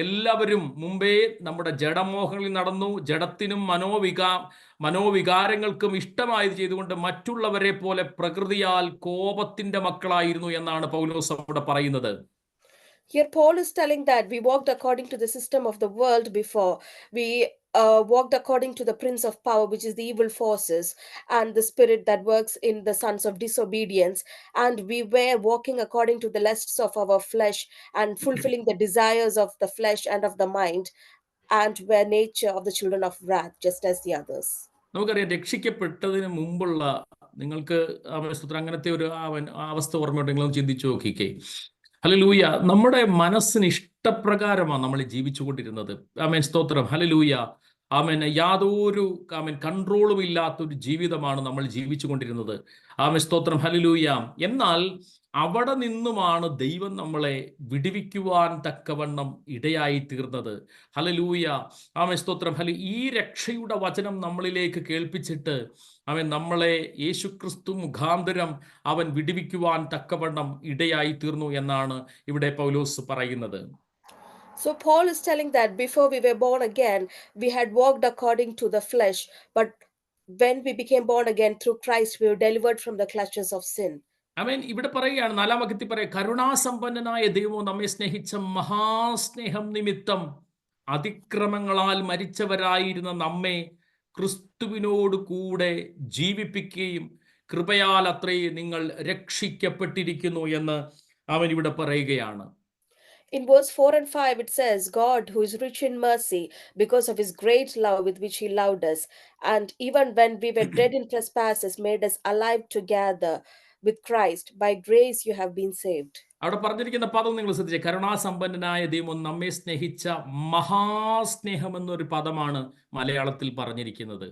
എല്ലാവരും മുമ്പേ നമ്മുടെ ജഡമോഹങ്ങളിൽ നടന്നു, ജഡത്തിനും മനോവികാരങ്ങൾക്കും ഇഷ്ടമായത് ചെയ്തുകൊണ്ട് മറ്റുള്ളവരെ പോലെ പ്രകൃതിയാൽ കോപത്തിന്റെ മക്കളായിരുന്നു എന്നാണ് പൗലോസ് അവിടെ പറയുന്നത്. Here Paul is telling that we walked according to the system of the world before. We walked according to the prince of power, which is the evil forces, and the spirit that works in the sons of disobedience. And we were walking according to the lusts of our flesh and fulfilling the desires of the flesh and of the mind, and were nature of the children of wrath, just as the others. നമുക്കറിയാം, രക്ഷിക്കപ്പെട്ടതിന് മുമ്പുള്ള നിങ്ങൾക്ക് അങ്ങനത്തെ ഒരു അവസ്ഥ ഓർമ്മയുണ്ടെങ്കിലും ചിന്തിച്ചു നോക്കിക്കേ. ഹല്ലേലൂയ. നമ്മുടെ മനസ്സിന് ഇഷ്ടപ്രകാരമാണ് നമ്മൾ ജീവിച്ചുകൊണ്ടിരുന്നത്. ആമേൻ, സ്തോത്രം. ഹല്ലേലൂയ. ആമേൻ. യാതൊരു കൺട്രോളും ഇല്ലാത്തൊരു ജീവിതമാണ് നമ്മൾ ജീവിച്ചുകൊണ്ടിരുന്നത്. ആമേൻ, സ്തോത്രം. ഹല്ലേലൂയ. എന്നാൽ അവിടെ നിന്നുമാണ് ദൈവം നമ്മളെ വിടുവിക്കുവാൻ തക്കവണ്ണം ഇടയായി തീർന്നത്. ഹല്ലേലൂയ. ആമേൻ, സ്തോത്രം. ഈ രക്ഷയുടെ വചനം നമ്മളിലേക്ക് കേൾപ്പിച്ചിട്ട് അവൻ നമ്മളെ യേശുക്രിസ്തു മുഖാന്തരം അവൻ വിടുവിക്കുവാൻ തക്കവണ്ണം ഇടയായി തീർന്നു എന്നാണ് ഇവിടെ പൗലോസ് പറയുന്നത്. So Paul is telling that before we were born again, we had walked according to the flesh, but when we became born again through Christ, we were delivered from the clutches of sin. അവൻ ഇവിടെ പറയുകയാണ്, 4-ാം വാക്യത്തിൽ പറയുക, കരുണാസമ്പന്നനായ ദൈവവും നമ്മെ സ്നേഹിച്ച മഹാസ്നേഹം നിമിത്തം അതിക്രമങ്ങളാൽ മരിച്ചവരായിരുന്ന നമ്മെ ക്രിസ്തുവിനോട് കൂടെ ജീവിപ്പിക്കുകയും കൃപയാൽ അത്രേ നിങ്ങൾ രക്ഷിക്കപ്പെട്ടിരിക്കുന്നു എന്ന് അവൻ ഇവിടെ പറയുകയാണ്. In verse 4 and 5, it says, God, who is rich in mercy, because of his great love with which he loved us, and even when we were dead in trespasses, made us alive together with Christ. By grace you have been saved. അവിടെ പറഞ്ഞിരിക്കുന്ന പദം നിങ്ങൾ ശ്രദ്ധിച്ചേ, കരുണാസമ്പന്നനായ ദൈവം നമ്മെ സ്നേഹിച്ച മഹാസ്നേഹം എന്നൊരു പദമാണ് മലയാളത്തിൽ പറഞ്ഞിരിക്കുന്നത്.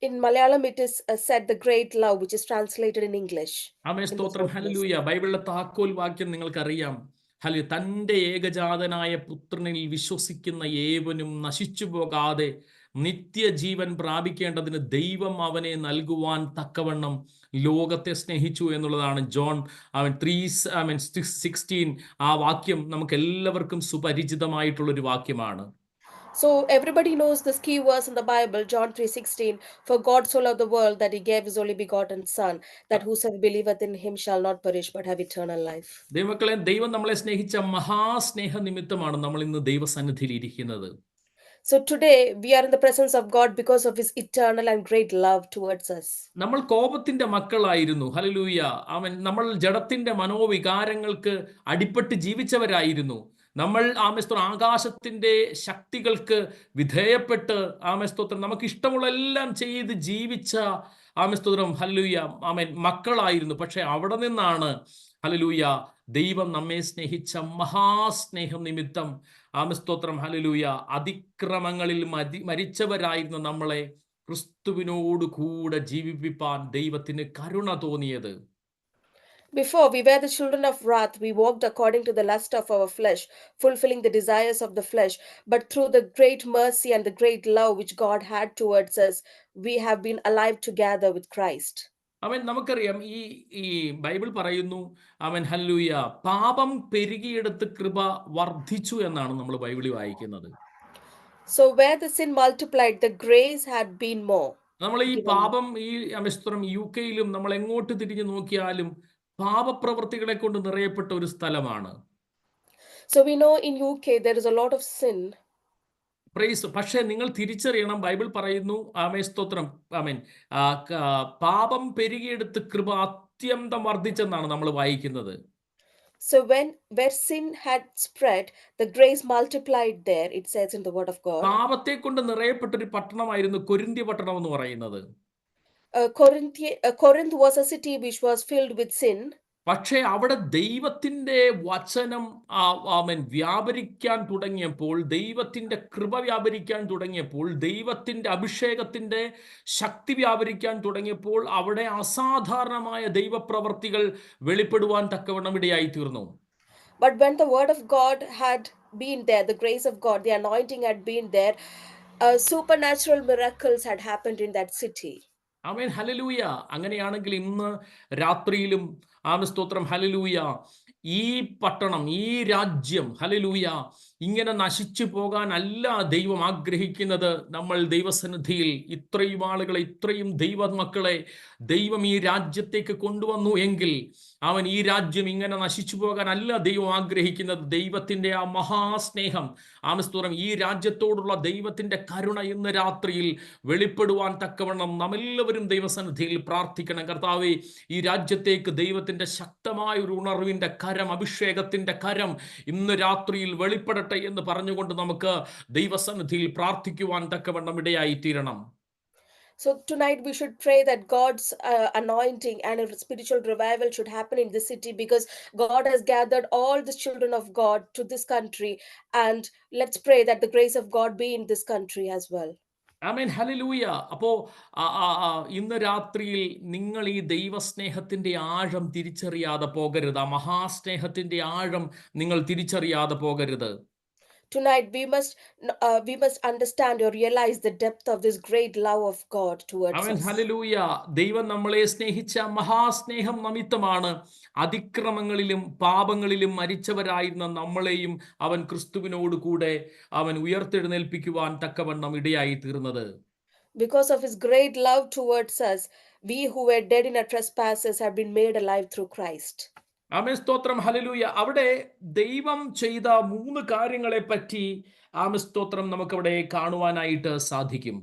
In Malayalam, it is said the great love, which is translated in English. ആമേൻ, സ്തോത്രം. ഹല്ലേലൂയ. ബൈബിളിലെ താക്കോൽ വാക്യം നിങ്ങൾക്കറിയാം. തൻ്റെ ഏകജാതനായ പുത്രനിൽ വിശ്വസിക്കുന്ന ഏവനും നശിച്ചു പോകാതെ നിത്യജീവൻ പ്രാപിക്കേണ്ടതിന് ദൈവം അവനെ നൽകുവാൻ തക്കവണ്ണം ലോകത്തെ സ്നേഹിച്ചു എന്നുള്ളതാണ് ജോൺ 3:16. ആ വാക്യം നമുക്ക് എല്ലാവർക്കും സുപരിചിതമായിട്ടുള്ളൊരു വാക്യമാണ്. So everybody knows this key verse in the Bible, John 3:16, for God so loved the world that he gave his only begotten son, that whosoever believeth in him shall not perish but have eternal life. ദൈവമക്കളെ, ദൈവം നമ്മളെ സ്നേഹിച്ച മഹാസ്നേഹ നിമിത്തമാണ് നമ്മൾ ഇന്ന് ദൈവസന്നിധിയിൽ ഇരിക്കുന്നത്. So today we are in the presence of God because of his eternal and great love towards us. നമ്മൾ കോപത്തിന്റെ മക്കളായിരുന്നു. ഹല്ലേലൂയ. നമ്മൾ ജഡത്തിന്റെ മനോവികാരങ്ങൾക്ക് അടിപ്പെട്ട് ജീവിച്ചവരായിരുന്നു. നമ്മൾ ആകാശത്തിന്റെ ശക്തികൾക്ക് വിധേയപ്പെട്ട് നമുക്ക് ഇഷ്ടമുള്ള എല്ലാം ചെയ്ത് ജീവിച്ച ഹല്ലേലൂയ മക്കളായിരുന്നു. പക്ഷെ അവിടെ നിന്നാണ് ഹല്ലേലൂയ ദൈവം നമ്മെ സ്നേഹിച്ച മഹാസ്നേഹം നിമിത്തം ഹല്ലേലൂയ അതിക്രമങ്ങളിൽ മരിച്ചവരായിരുന്ന നമ്മളെ ക്രിസ്തുവിനോട് കൂടെ ജീവിപ്പിപ്പാൻ ദൈവത്തിന് കരുണ തോന്നിയത്. Before we were the children of wrath, we walked according to the lust of our flesh, fulfilling the desires of the flesh. But through the great mercy and the great love which God had towards us, we have been alive together with Christ. നമുക്കറിയാം, ഈ ബൈബിൾ പറയുന്നു ഹല്ലേലൂയ പാപം പെരുകിയെടുത്ത് കൃപ വർദ്ധിച്ചു എന്നാണ് നമ്മൾ ബൈബിളിൽ വായിക്കുന്നത്. So where the sin multiplied, the grace had been more. നമ്മൾ ഈ പാപം UK-യിലും നമ്മൾ എങ്ങോട്ട് തിരിഞ്ഞു നോക്കിയാലും പാപപ്രവൃത്തികളെ കൊണ്ട് നിറയപ്പെട്ട ഒരു സ്ഥലമാണ്. So we know in UK there is a lot of sin. പക്ഷേ നിങ്ങൾ തിരിച്ചറിയണം, ബൈബിൾ പറയുന്നു പാപം പെരുകിയെടുത്ത് കൃപ അത്യന്തം വർദ്ധിച്ചെന്നാണ് നമ്മൾ വായിക്കുന്നത്. So where sin had spread, the grace multiplied there, it says in the word of God. പാപത്തെ കൊണ്ട് നിറയപ്പെട്ട ഒരു പട്ടണമായിരുന്നു കൊരിന്ത്യ പട്ടണം എന്ന് പറയുന്നത്. Corinth was a city which was filled with sin. പക്ഷേ അവിടെ ദൈവത്തിന്റെ വചനം വ്യാപരിക്കാൻ തുടങ്ങിയപ്പോൾ, ദൈവത്തിന്റെ കൃപ വ്യാപരിക്കാൻ തുടങ്ങിയപ്പോൾ, ദൈവത്തിന്റെ അഭിഷേകത്തിന്റെ ശക്തി വ്യാപരിക്കാൻ തുടങ്ങിയപ്പോൾ അവിടെ അസാധാരണമായ ദൈവപ്രവർത്തികൾ വെളിപ്പെടുവാൻ തക്കവണ്ണം ഇടയായി തീർന്നു. But when the word of God had been there, the grace of God, the anointing had been there, supernatural miracles had happened in that city. Amen, hallelujah. അങ്ങനെയാണെങ്കിൽ ഇന്ന് രാത്രിയിലും സ്തോത്രം ഹല്ലേലൂയ ഈ പട്ടണം, ഈ രാജ്യം ഹല്ലേലൂയ ഇങ്ങനെ നശിച്ചു പോകാൻ അല്ല ദൈവം ആഗ്രഹിക്കുന്നത്. നമ്മൾ ദൈവസന്നിധിയിൽ ഇത്രയും ആളുകളെ, ഇത്രയും ദൈവമക്കളെ ദൈവം ഈ രാജ്യത്തേക്ക് കൊണ്ടുവന്നു എങ്കിൽ ഈ രാജ്യം ഇങ്ങനെ നശിച്ചു പോകാൻ അല്ല ദൈവം ആഗ്രഹിക്കുന്നത്. ദൈവത്തിന്റെ ആ മഹാസ്നേഹം സ്തോത്രം ഈ രാജ്യത്തോടുള്ള ദൈവത്തിന്റെ കരുണ ഇന്ന് രാത്രിയിൽ വെളിപ്പെടുവാൻ തക്കവണ്ണം നമ്മെല്ലാവരും ദൈവസന്നിധിയിൽ പ്രാർത്ഥിക്കണം. കർത്താവേ, ഈ രാജ്യത്തേക്ക് ദൈവത്തിന്റെ ശക്തമായ ഒരു ഉണർവിന്റെ കരം, അഭിഷേകത്തിന്റെ കരം ഇന്ന് രാത്രിയിൽ വെളിപ്പെടട്ടെ എന്ന് പറഞ്ഞുകൊണ്ട് നമുക്ക് ദൈവസന്നിധിയിൽ പ്രാർത്ഥിക്കുവാൻ തക്കവണ്ണം ഇടയായി തീരണം. So tonight we should pray that God's anointing and a spiritual revival should happen in this city, because God has gathered all the children of God to this country, and let's pray that the grace of God be in this country as well. Amen, hallelujah. അപ്പോ ഇന്ന് രാത്രിയിൽ നിങ്ങൾ ഈ ദൈവസ്നേഹത്തിന്റെ ആഴം തിരിച്ചറിയാതെ പോകരുത്. ആ മഹാസ്നേഹത്തിന്റെ ആഴം നിങ്ങൾ തിരിച്ചറിയാതെ പോകരുത്. Tonight we must understand or realize the depth of this great love of God towards amen, us. Hallelujah. ദൈവം നമ്മളെ സ്നേഹിച്ച മഹാസ്നേഹം നിമിത്തമാണ് അതിക്രമങ്ങളിലും പാപങ്ങളിലും മരിച്ചവരായിരുന്ന നമ്മളെയും അവൻ ക്രിസ്തുവിനോട് കൂടെ അവൻ ഉയർത്തെഴുന്നേൽപ്പിക്കുവാൻ തക്കവണ്ണം ഇടയായി തീർന്നത്. Because of his great love towards us, we who were dead in our trespasses have been made alive through Christ. ആമേൻ, സ്തോത്രം, ഹല്ലേലൂയ. അവിടെ ദൈവം ചെയ്ത 3 കാര്യങ്ങളെ പറ്റി ആമേൻ, സ്തോത്രം, നമുക്കവിടെ കാണുവാനായിട്ട് സാധിക്കും.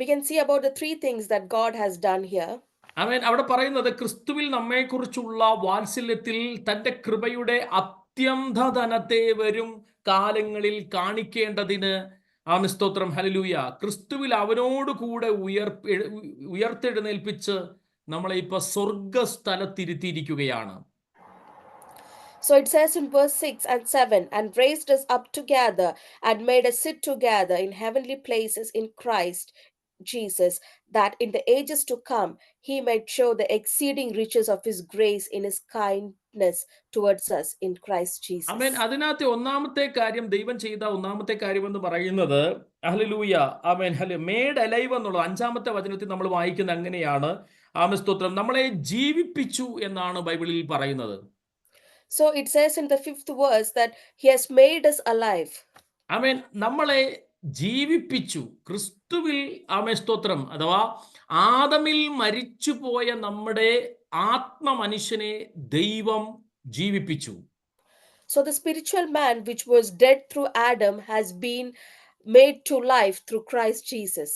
We can see about the 3 things that God has done here. ആമേൻ. അവിടെ പറയുന്നത് ക്രിസ്തുവിൽ നമ്മെക്കുറിച്ചുള്ള വാത്സല്യത്തിൽ തന്റെ കൃപയുടെ അത്യന്തധനത്തെ വരും കാലങ്ങളിൽ കാണിക്കേണ്ടതിന് ആമേൻ, സ്തോത്രം, ഹല്ലേലൂയ, ക്രിസ്തുവിൽ അവനോട് കൂടെ ഉയർത്തെഴുന്നേൽപ്പിച്ച് നമ്മളെ ഇപ്പൊ സ്വർഗസ്ഥലത്തിരുത്തിയിരിക്കുകയാണ്. So it says in verse 6 and 7, and raised us up together and made us sit together in heavenly places in Christ Jesus, that in the ages to come he might show the exceeding riches of his grace in his kindness towards us in Christ Jesus. ആമേൻ. അതിനകത്തെ ഒന്നാമത്തെ കാര്യം, ദൈവം ചെയ്ത ഒന്നാമത്തെ കാര്യം എന്ന് പറയുന്നത്, ഹല്ലേലൂയ, ആമേൻ, മേഡ് അലൈവ് എന്നുള്ളത് 5-ാമത്തെ വചനത്തിൽ നമ്മൾ വായിക്കുന്നത് അങ്ങനെയാണ്. ആമേൻ, സ്തോത്രം, നമ്മളെ ജീവിപ്പിച്ചു എന്നാണ് ബൈബിളിൽ പറയുന്നത്. So it says in the 5th verse that he has made us alive. ആമേൻ, നമ്മളെ ജീവിപ്പിച്ചു ക്രിസ്തുവിൽ. ആമേൻ, സ്തോത്രം, അഥവാ ആദമിൽ മരിച്ചുപോയ നമ്മുടെ ആത്മമനുഷ്യനെ ദൈവം ജീവിപ്പിച്ചു. So the spiritual man which was dead through Adam has been made to life through Christ Jesus.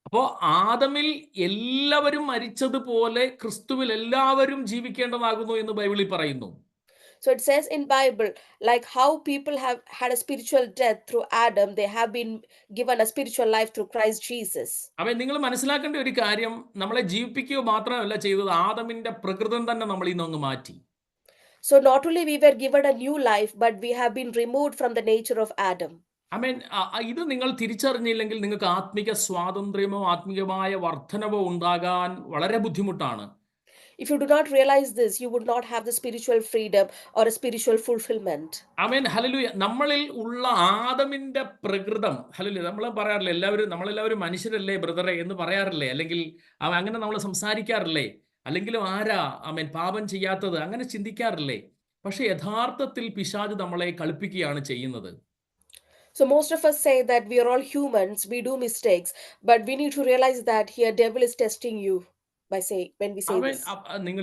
അപ്പോ ആദമിൽ എല്ലാവരും മരിച്ചതുപോലെ ക്രിസ്തുവിൽ എല്ലാവരും ജീവിക്കേണ്ടതാകുന്നു എന്ന് ബൈബിളിൽ പറയുന്നു. So it says in Bible, like how people have had a spiritual death through Adam, they have been given a spiritual life through Christ Jesus. അവൻ നിങ്ങൾ മനസ്സിലാക്കേണ്ട ഒരു കാര്യം, നമ്മളെ ജീവിപ്പിക്കുക മാത്രമല്ല ചെയ്തത്, ആദമിന്റെ പ്രകൃതം തന്നെ നമ്മൾ ഇന്നങ്ങ് മാറ്റി. So not only we were given a new life, but we have been removed from the nature of Adam. ആമേൻ. ഇത് നിങ്ങൾ തിരിച്ചറിഞ്ഞില്ലെങ്കിൽ നിങ്ങൾക്ക് ആത്മിക സ്വാതന്ത്ര്യമോ ആത്മികമായ വർധനവോ ഉണ്ടാകാൻ വളരെ ബുദ്ധിമുട്ടാണ്. If you do not realize this, you would not have the spiritual freedom or a spiritual fulfillment. Amen, hallelujah. നമ്മളിൽ ഉള്ള ആദമിന്റെ പ്രകൃതം, ഹല്ലേലൂയ, നമ്മൾ പറയാറില്ലേ, നമ്മളെല്ലാവരും മനുഷ്യരല്ലേ ബ്രദറെ എന്ന് പറയാറില്ലേ, അല്ലെങ്കിൽ അങ്ങനെ നമ്മൾ സംസാരിക്കാറില്ലേ, അല്ലെങ്കിലും ആരാ ആമേൻ പാപം ചെയ്യാത്തത്, അങ്ങനെ ചിന്തിക്കാറില്ലേ? പക്ഷെ യഥാർത്ഥത്തിൽ പിശാച് നമ്മളെ കളിപ്പിക്കുകയാണ് ചെയ്യുന്നത്. So most of us say that we are all humans, we do mistakes, but we need to realize that here devil is testing you by saying, when we say അവൻ this.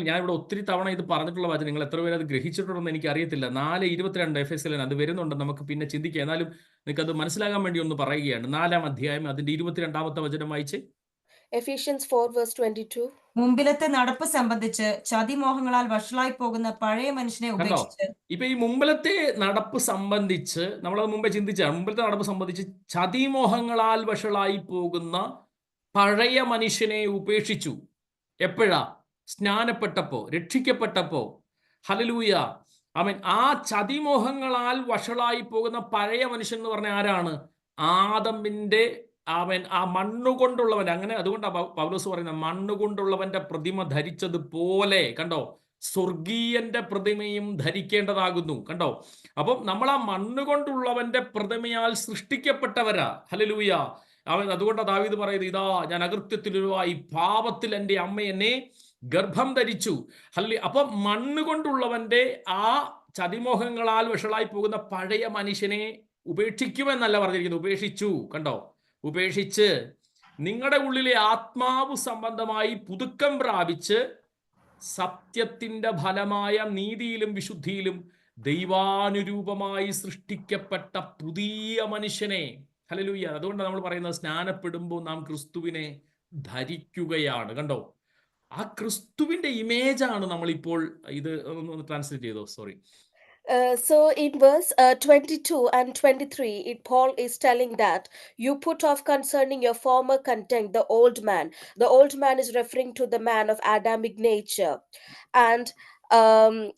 ഞാൻ ഇവിടെ ഒത്തിരി തവണ ഇത് പറഞ്ഞിട്ടുള്ള വചനം, നിങ്ങൾ എത്ര പേര് അത് ഗ്രഹിച്ചിട്ടുണ്ടെന്ന് എനിക്ക് അറിയത്തില്ല. 4:22 എഫെസ്യൻ അത് വരുന്നുണ്ട്, നമുക്ക് പിന്നെ ചിന്തിക്കാം. എന്നാലും നിങ്ങൾക്ക് അത് മനസ്സിലാകാൻ വേണ്ടി ഒന്ന് പറയുകയാണ്. 4-ാം അധ്യായം അതിന്റെ 22-ാമത്തെ വചനം വായിച്ച്. Ephesians 4 verse 22. മുമ്പിലത്തെ നടപ്പ് സംബന്ധിച്ച് ചതിമോഹങ്ങളാൽ വഷളായി പോകുന്ന പഴയ മനുഷ്യനെ ഉപേക്ഷിച്ച്. ഇപ്പൊ ഈ മുമ്പിലത്തെ നടപ്പ് സംബന്ധിച്ച് നമ്മളത് മുമ്പേ ചിന്തിച്ചാണ്. മുമ്പിലത്തെ നടപ്പ് സംബന്ധിച്ച് ചതിമോഹങ്ങളാൽ വഷളായി പോകുന്ന പഴയ മനുഷ്യനെ ഉപേക്ഷിച്ചു. എപ്പോഴാ? സ്നാനപ്പെട്ടപ്പോ, രക്ഷിക്കപ്പെട്ടപ്പോ. ഹല്ലേലൂയ, ആമേൻ. ആ ചതിമോഹങ്ങളാൽ വഷളായി പോകുന്ന പഴയ മനുഷ്യൻ എന്ന് പറഞ്ഞ ആരാണ്? ആദമിന്റെ, ആമേൻ, ആ മണ്ണുകൊണ്ടുള്ളവൻ. അങ്ങനെ അതുകൊണ്ടാണ് പൗലോസ് പറയുന്നത്, മണ്ണുകൊണ്ടുള്ളവന്റെ പ്രതിമ ധരിച്ചതുപോലെ, കണ്ടോ, സ്വർഗീയന്റെ പ്രതിമയും ധരിക്കേണ്ടതാകുന്നു. കണ്ടോ, അപ്പം നമ്മൾ ആ മണ്ണുകൊണ്ടുള്ളവന്റെ പ്രതിമയാൽ സൃഷ്ടിക്കപ്പെട്ടവരാ. ഹല്ലേലൂയ. അതുകൊണ്ട് ദാവീദ് പറയുന്നത്, ഇതാ ഞാൻ അകൃത്യത്തിലുരുവായി പാപത്തിൽ എൻ്റെ അമ്മ എന്നെ ഗർഭം ധരിച്ചു. അപ്പം മണ്ണുകൊണ്ടുള്ളവന്റെ ആ ചതിമോഹങ്ങളാൽ വഷളായി പോകുന്ന പഴയ മനുഷ്യനെ ഉപേക്ഷിക്കുമെന്നല്ല പറഞ്ഞിരിക്കുന്നത്, ഉപേക്ഷിച്ചു. കണ്ടോ, ഉപേക്ഷിച്ച് നിങ്ങളുടെ ഉള്ളിലെ ആത്മാവ് സംബന്ധമായി പുതുക്കം പ്രാപിച്ച് സത്യത്തിന്റെ ഫലമായ നീതിയിലും വിശുദ്ധിയിലും ദൈവാനുരൂപമായി സൃഷ്ടിക്കപ്പെട്ട പുതിയ മനുഷ്യനെ. ഹല്ലേലൂയ. അതുകൊണ്ട് നമ്മൾ പറയുന്നത്, സ്നാനപ്പെടുമ്പോൾ നാം ക്രിസ്തുവിനെ ധരിക്കുകയാണ്. കണ്ടോ, ആ ക്രിസ്തുവിന്റെ ഇമേജാണ് നമ്മളിപ്പോൾ. ഇത് ഒന്ന് ട്രാൻസ്ലേറ്റ് ചെയ്തോ, sorry. So in verse 22 and 23, Paul is telling that you put off concerning your former content the old man. The old man is referring to the man of Adamic nature, and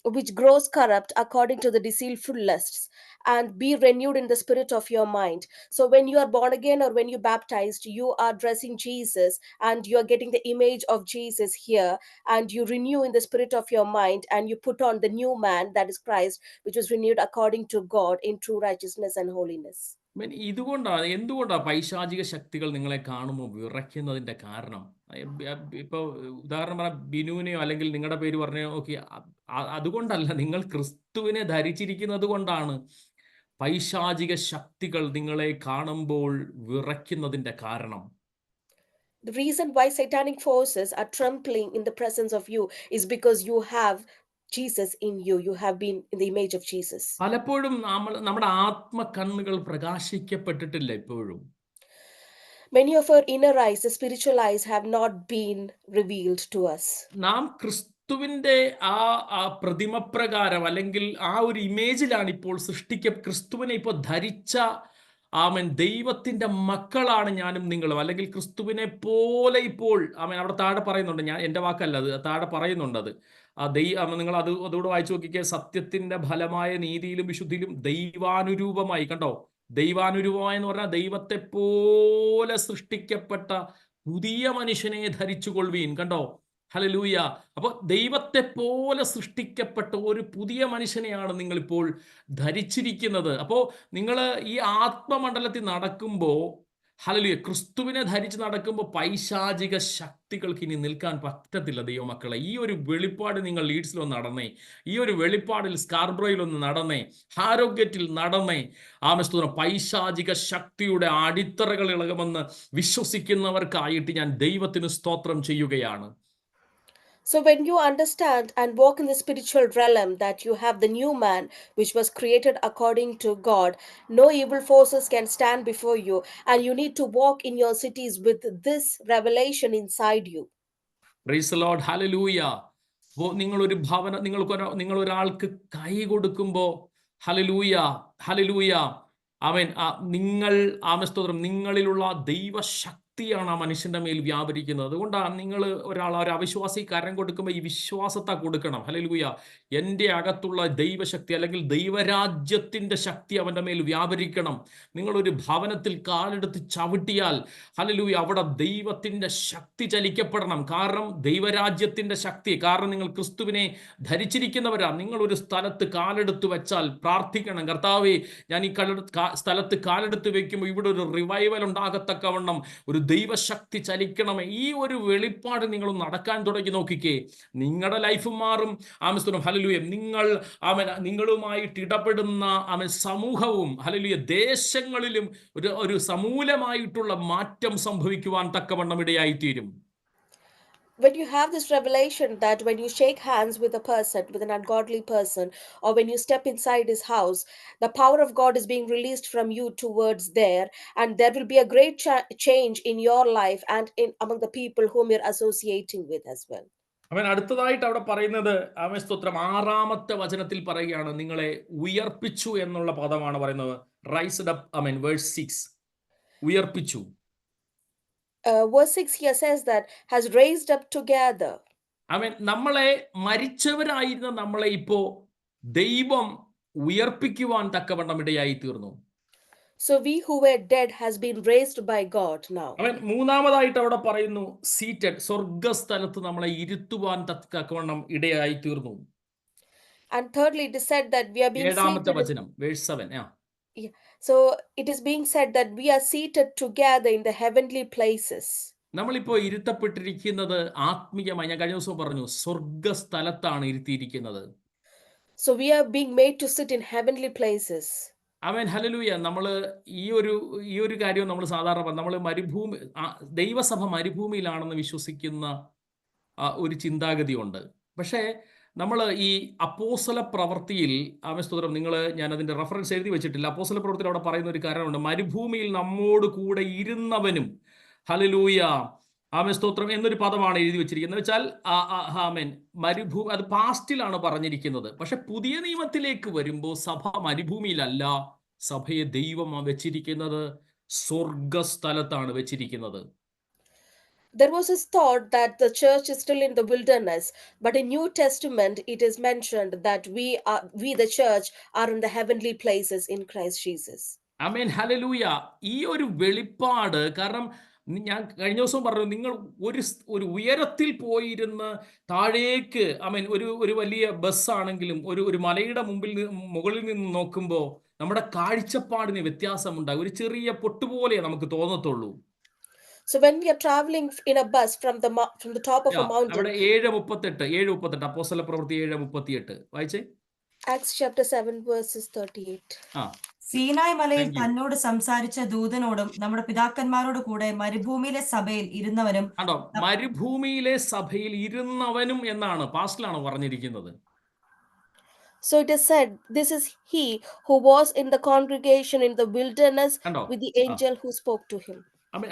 which grows corrupt according to the deceitful lusts, and be renewed in the spirit of your mind. So when you are born again or when you baptized, you are dressing Jesus and you are getting the image of Jesus here, and you renew in the spirit of your mind, and you put on the new man, that is Christ, which was renewed according to God in true righteousness and holiness. എന്തുകൊണ്ടാണ് പൈശാചിക ശക്തികൾ നിങ്ങളെ കാണുമ്പോൾ വിറയ്ക്കുന്നതിന്റെ കാരണം? ഇപ്പൊ ഉദാഹരണം പറഞ്ഞ ബിനുവിനെയോ അല്ലെങ്കിൽ നിങ്ങളുടെ പേര് പറഞ്ഞോ നോക്കി, അതുകൊണ്ടല്ല, നിങ്ങൾ ക്രിസ്തുവിനെ ധരിച്ചിരിക്കുന്നത് കൊണ്ടാണ് പൈശാചിക ശക്തികൾ നിങ്ങളെ കാണുമ്പോൾ വിറയ്ക്കുന്നതിന്റെ കാരണം. The reason why satanic forces are trembling in the presence of you is because you have Jesus in you. You have been in the image of Jesus. പലപ്പോഴും നമ്മുടെ ആത്മകണ്ണുകൾ പ്രകാശിക്കപ്പെട്ടിട്ടില്ല ഇപ്പോഴും. Many of our inner eyes, the spiritual eyes, have not been revealed to us. നാം ക്രിസ്തുവിന്റെ ആ പ്രതിമപ്രകാരം അല്ലെങ്കിൽ ആ ഒരു ഇമേജിലാണ് ഇപ്പോൾ ക്രിസ്തുവിനെ ഇപ്പോൾ ധരിച്ച ദൈവത്തിന്റെ മക്കളാണ് ഞാനും നിങ്ങളും. അല്ലെങ്കിൽ ക്രിസ്തുവിനെ പോലെ ഇപ്പോൾ അവിടെ താഴെ പറയുന്നുണ്ട്, ഞാൻ എൻ്റെ വാക്കല്ല അത്, താഴെ പറയുന്നുണ്ട് അത്. നിങ്ങൾ അതോട് വായിച്ചു നോക്കിക്കേ. സത്യത്തിന്റെ ഫലമായ നീതിയിലും വിശുദ്ധിയിലും ദൈവാനുരൂപമായി, കണ്ടോ, ദൈവാനുരൂപമായി എന്ന് പറഞ്ഞാൽ ദൈവത്തെ പോലെ സൃഷ്ടിക്കപ്പെട്ട പുതിയ മനുഷ്യനെ ധരിച്ചു കൊള്ളുവീൻ. കണ്ടോ, ഹല്ലേലൂയ. അപ്പോൾ ദൈവത്തെ പോലെ സൃഷ്ടിക്കപ്പെട്ട ഒരു പുതിയ മനുഷ്യനെയാണ് നിങ്ങളിപ്പോൾ ധരിച്ചിരിക്കുന്നത്. അപ്പോൾ നിങ്ങൾ ഈ ആത്മമണ്ഡലത്തിൽ നടക്കുമ്പോൾ, ഹല്ലേലൂയ, ക്രിസ്തുവിനെ ധരിച്ച് നടക്കുമ്പോൾ പൈശാചിക ശക്തികൾക്ക് ഇനി നിൽക്കാൻ പറ്റത്തില്ല ദൈവമക്കളെ. ഈ ഒരു വെളിപ്പാട് നിങ്ങൾ ലീഡ്സിലൊന്ന് നടന്നേ, ഈ ഒരു വെളിപ്പാടിൽ സ്കാർബ്രോയിലൊന്ന് നടന്നേ, ഹാരോഗേറ്റിൽ നടന്നേ. സ്തോത്രം. പൈശാചിക ശക്തിയുടെ അടിത്തറകൾ ഇളകുമെന്ന് വിശ്വസിക്കുന്നവർക്കായിട്ട് ഞാൻ ദൈവത്തിന് സ്തോത്രം ചെയ്യുകയാണ്. So when you understand and walk in the spiritual realm that you have the new man which was created according to God, no evil forces can stand before you, and you need to walk in your cities with this revelation inside you. Praise the Lord. Hallelujah. നിങ്ങൾ ഒരാൾക്ക് കൈ കൊടുക്കുമ്പോൾ, ഹല്ലേലൂയ, ഹല്ലേലൂയ, നിങ്ങൾ സ്തോത്രം, നിങ്ങളിലുള്ള ദൈവശക്തിയാണ് ആ മനുഷ്യന്റെ മേൽ വ്യാപരിക്കുന്നത്. അതുകൊണ്ടാണ് നിങ്ങൾ ഒരു അവിശ്വാസി കരം കൊടുക്കുമ്പോൾ ഈ വിശ്വാസത്തെ കൊടുക്കണം. ഹല്ലേലൂയ, എൻ്റെ അകത്തുള്ള ദൈവശക്തി അല്ലെങ്കിൽ ദൈവരാജ്യത്തിന്റെ ശക്തി അവൻ്റെ മേൽ വ്യാപരിക്കണം. നിങ്ങളൊരു ഭവനത്തിൽ കാലെടുത്ത് ചവിട്ടിയാൽ, ഹല്ലേലൂയ, അവിടെ ദൈവത്തിന്റെ ശക്തി ചലിക്കപ്പെടണം. കാരണം ദൈവരാജ്യത്തിന്റെ ശക്തി, കാരണം നിങ്ങൾ ക്രിസ്തുവിനെ ധരിച്ചിരിക്കുന്നവരാ. നിങ്ങളൊരു സ്ഥലത്ത് കാലെടുത്ത് വെച്ചാൽ പ്രാർത്ഥിക്കണം, കർത്താവേ, ഞാൻ ഈ സ്ഥലത്ത് കാലെടുത്ത് വെക്കുമ്പോൾ ഇവിടെ ഒരു റിവൈവൽ ഉണ്ടാകത്തക്കവണ്ണം ഒരു ദൈവശക്തി ചലിക്കണമേ. ഈ ഒരു വെളിപ്പാട് നിങ്ങൾ നടക്കാൻ തുടങ്ങി നോക്കിക്കേ, നിങ്ങളുടെ ലൈഫ് മാറും. ഹല്ലേലൂയ, നിങ്ങളുമായിട്ട് ഇടപെടുന്ന സമൂഹവും, ഹല്ലേലൂയ, ദേശങ്ങളിലും ഒരു സമൂലമായിട്ടുള്ള മാറ്റം സംഭവിക്കുവാൻ തക്കവണ്ണം ഇടയായിത്തീരും. When you have this revelation that when you shake hands with a person, with an ungodly person, or when you step inside his house, the power of God is being released from you towards there, and there will be a great change in your life and among the people whom you're associating with as well. അടുത്തതായിട്ട് അവിടെ പറയുന്നത്, സ്തോത്രം, 6-ാമത്തെ വചനത്തിൽ പറയുകയാണ്, നിങ്ങളെ ഉയർപ്പിച്ചു എന്നുള്ള പദമാണ് പറയുന്നത്. റൈസ്ഡ് അപ്പ്, വേഴ്സ് 6, ഉയർപ്പിച്ചു. Verse 6 here says that has raised up together. നമ്മളെ മരിച്ചവരായിരുന്ന നമ്മളെ ഇപ്പോ ദൈവം ഉയർപ്പിക്കുവാൻ തക്കവണ്ണം ഇടയായി തീർന്നു. So we who were dead has been raised by God now. 3-ാമതായിട്ട് അവിടെ പറയുന്നു, സീറ്റഡ്, സ്വർഗ്ഗസ്ഥലത്ത് നമ്മളെ ഇരുത്തുവാൻ തക്കവണ്ണം ഇടയായി തീർന്നു. And thirdly, it is said that we are being 7-ാമത്തെ വചനം, verse 7. So it is being said that we are seated together in the heavenly places. നമ്മളിപ്പോ ഇരുത്തപ്പെട്ടിരിക്കുന്നത് ആത്മീയമായി, ഞാൻ കഴിഞ്ഞ ദിവസം പറഞ്ഞു, സ്വർഗ്ഗസ്ഥലത്താണ് ഇരുത്തിയിരിക്കുന്നത്. So we are being made to sit in heavenly places. Hallelujah. നമ്മള് ഈ ഒരു കാര്യം നമ്മൾ സാധാരണ നമ്മൾ ദൈവസഭ മരുഭൂമിയിലാണെന്ന് വിശ്വസിക്കുന്ന ഒരു ചിന്താഗതി ഉണ്ട്. പക്ഷേ നമ്മൾ ഈ അപ്പോസ്തല പ്രവൃത്തിയിൽ, സ്തോത്രം, ഞാൻ അതിന്റെ റെഫറൻസ് എഴുതി വെച്ചിട്ടില്ല. അപ്പോസ്തല പ്രവൃത്തിയിൽ അവിടെ പറയുന്ന ഒരു കാര്യമുണ്ട്, മരുഭൂമിയിൽ നമ്മോട് കൂടെ ഇരുന്നവനും, ഹല്ലേലൂയ, ആമേൻ സ്തോത്രം എന്നൊരു പദമാണ് എഴുതി വെച്ചിരിക്കുന്നത്. എന്ന് വെച്ചാൽ ആമേൻ മരുഭൂമി, അത് പാസ്റ്റിലാണ് പറഞ്ഞിരിക്കുന്നത്. പക്ഷെ പുതിയ നിയമത്തിലേക്ക് വരുമ്പോൾ സഭ മരുഭൂമിയിലല്ല, സഭയെ ദൈവം വെച്ചിരിക്കുന്നത് സ്വർഗസ്ഥലത്താണ് വെച്ചിരിക്കുന്നത്. There was this thought that the church is still in the wilderness, but in New Testament it is mentioned that we the church are in the heavenly places in Christ Jesus. Amen hallelujah. ഈ ഒരു വെളിപ്പാട്, കാരണം ഞാൻ കഴിഞ്ഞ ദിവസം പറഞ്ഞു, നിങ്ങൾ ഒരു ഉയരത്തിൽ പോയിരുന്ന് താഴേക്ക് ആമേൻ ഒരു വലിയ ബസ്സാണെങ്കിലും ഒരു മലയുടെ മുകളിൽ നിന്ന് നോക്കുമ്പോൾ നമ്മുടെ കാഴ്ചപ്പാടിന് വ്യത്യാസമുണ്ടാകും. ഒരു ചെറിയ പൊട്ടുപോലെ നമുക്ക് തോന്നത്തുള്ളൂ. So when we are traveling in a bus from the top of a mountain, അവിടെ 7:38 അപ്പോസ്തല പ്രവൃത്തി 7:38 വായിച്ചേ. Acts chapter 7 verses 38. സീനായ് മലയിൽ Thank you. തന്നോട് സംസാരിച്ച ദൂതനോടും നമ്മുടെ പിതാക്കന്മാരോട് കൂടെ മരുഭൂമിയിലെ സഭയിൽ ഇരുന്നവനും കണ്ടോ, മരുഭൂമിയിലെ സഭയിൽ ഇരുന്നവനും എന്നാണ് പാസ്റ്റിലാണ് പറഞ്ഞിരിക്കുന്നത്. So it is said, this is he who was in the congregation in the wilderness കണ്ടോ, with the angel who spoke to him.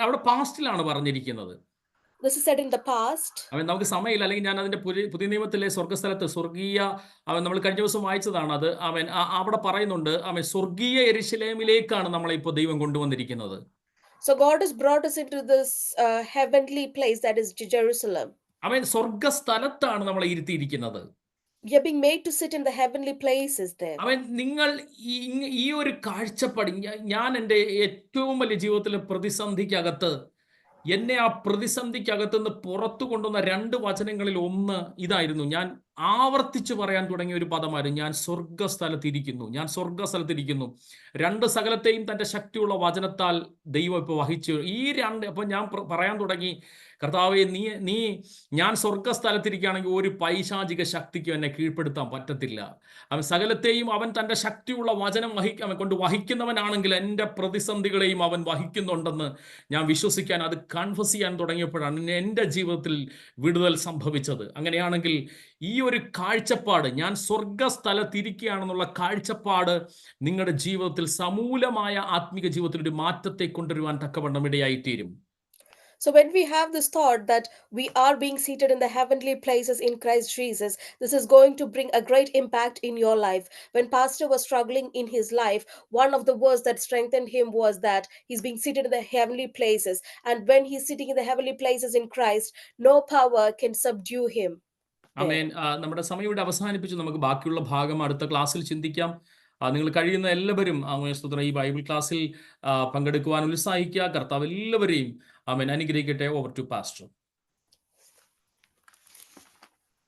അവിടെ പാസ്റ്റിലാണ് പറഞ്ഞിരിക്കുന്നത്. This is said in the past. നമുക്ക് സമയമില്ല, അല്ലെങ്കിൽ ഞാൻ അതിന്റെ പുതിയ നിയമത്തിലെ സ്വർഗ്ഗസ്ഥലത്ത് സ്വർഗീയ നമ്മൾ കഴിഞ്ഞ ദിവസം വായിച്ചതാണ് അത്. അവിടെ പറയുന്നുണ്ട്, സ്വർഗീയ യെരൂശലേമിലേക്കാണ് നമ്മളെ ഇപ്പോൾ ദൈവം കൊണ്ടുവന്നിരിക്കുന്നത്. So God has brought us into this heavenly place, that is Jerusalem. സ്വർഗ്ഗസ്ഥലത്താണ് നമ്മളെ ഇരുത്തിയിരിക്കുന്നത്. We are being made to sit in the heavenly places there. നിങ്ങൾ ഈ ഒരു കാഴ്ചപ്പാട്, ഞാൻ എൻ്റെ ഏറ്റവും വലിയ ജീവിതത്തിലെ പ്രതിസന്ധിക്കകത്ത് എന്നെ ആ പ്രതിസന്ധിക്കകത്തുനിന്ന് പുറത്തു കൊണ്ടുവന്ന 2 വചനങ്ങളിൽ ഒന്ന് ഇതായിരുന്നു. ഞാൻ ആവർത്തിച്ചു പറയാൻ തുടങ്ങിയ ഒരു പദമായിരുന്നു, ഞാൻ സ്വർഗ്ഗസ്ഥലത്തിരിക്കുന്നു, ഞാൻ സ്വർഗ്ഗസ്ഥലത്തിരിക്കുന്നു. 2 സകലത്തെയും തൻ്റെ ശക്തിയുള്ള വചനത്താൽ ദൈവം ഇപ്പോൾ വഹിച്ചു. ഈ 2 അപ്പം ഞാൻ പറയാൻ തുടങ്ങി, കർത്താവേ, ഞാൻ സ്വർഗ്ഗസ്ഥലത്തിരിക്കുകയാണെങ്കിൽ ഒരു പൈശാചിക ശക്തിക്കും എന്നെ കീഴ്പ്പെടുത്താൻ പറ്റത്തില്ല. അവൻ സകലത്തെയും അവൻ തൻ്റെ ശക്തിയുള്ള വചനം കൊണ്ട് വഹിക്കുന്നവനാണെങ്കിൽ എൻ്റെ പ്രതിസന്ധികളെയും അവൻ വഹിക്കുന്നുണ്ടെന്ന് ഞാൻ വിശ്വസിക്കാൻ, അത് കൺഫസ് ചെയ്യാൻ തുടങ്ങിയപ്പോഴാണ് എൻ്റെ ജീവിതത്തിൽ വിടുതൽ സംഭവിച്ചത്. അങ്ങനെയാണെങ്കിൽ ഈ ഒരു കാഴ്ചപ്പാട്, ഞാൻ സ്വർഗ്ഗസ്ഥലത്തിരിക്കുകയാണെന്നുള്ള കാഴ്ചപ്പാട് നിങ്ങളുടെ ജീവിതത്തിൽ സമൂലമായ ആത്മീക ജീവിതത്തിൽ ഒരു മാറ്റത്തെ കൊണ്ടുവരുവാൻ തക്കവണ്ണം ഇടയായിത്തീരും. So when we have this thought that we are being seated in the heavenly places in Christ Jesus, this is going to bring a great impact in your life. When Pastor was struggling in his life, one of the words that strengthened him was that he's being seated in the heavenly places. And when he's sitting in the heavenly places in Christ, no power can subdue him. ആമേൻ. നമ്മുടെ സമയം ഇവിടെ അവസാനിപ്പിച്ചു. നമുക്ക് ബാക്കിയുള്ള ഭാഗം അടുത്ത ക്ലാസ്സിൽ ചിന്തിക്കാം. നിങ്ങൾ കഴിയുന്ന എല്ലാവരും ഈ ബൈബിൾ ക്ലാസ്സിൽ പങ്കെടുക്കുവാൻ ഉത്സാഹിക്കുക. കർത്താവ് എല്ലാവരെയും ആമേൻ അനുഗ്രഹിക്കട്ടെ. Over to pastor.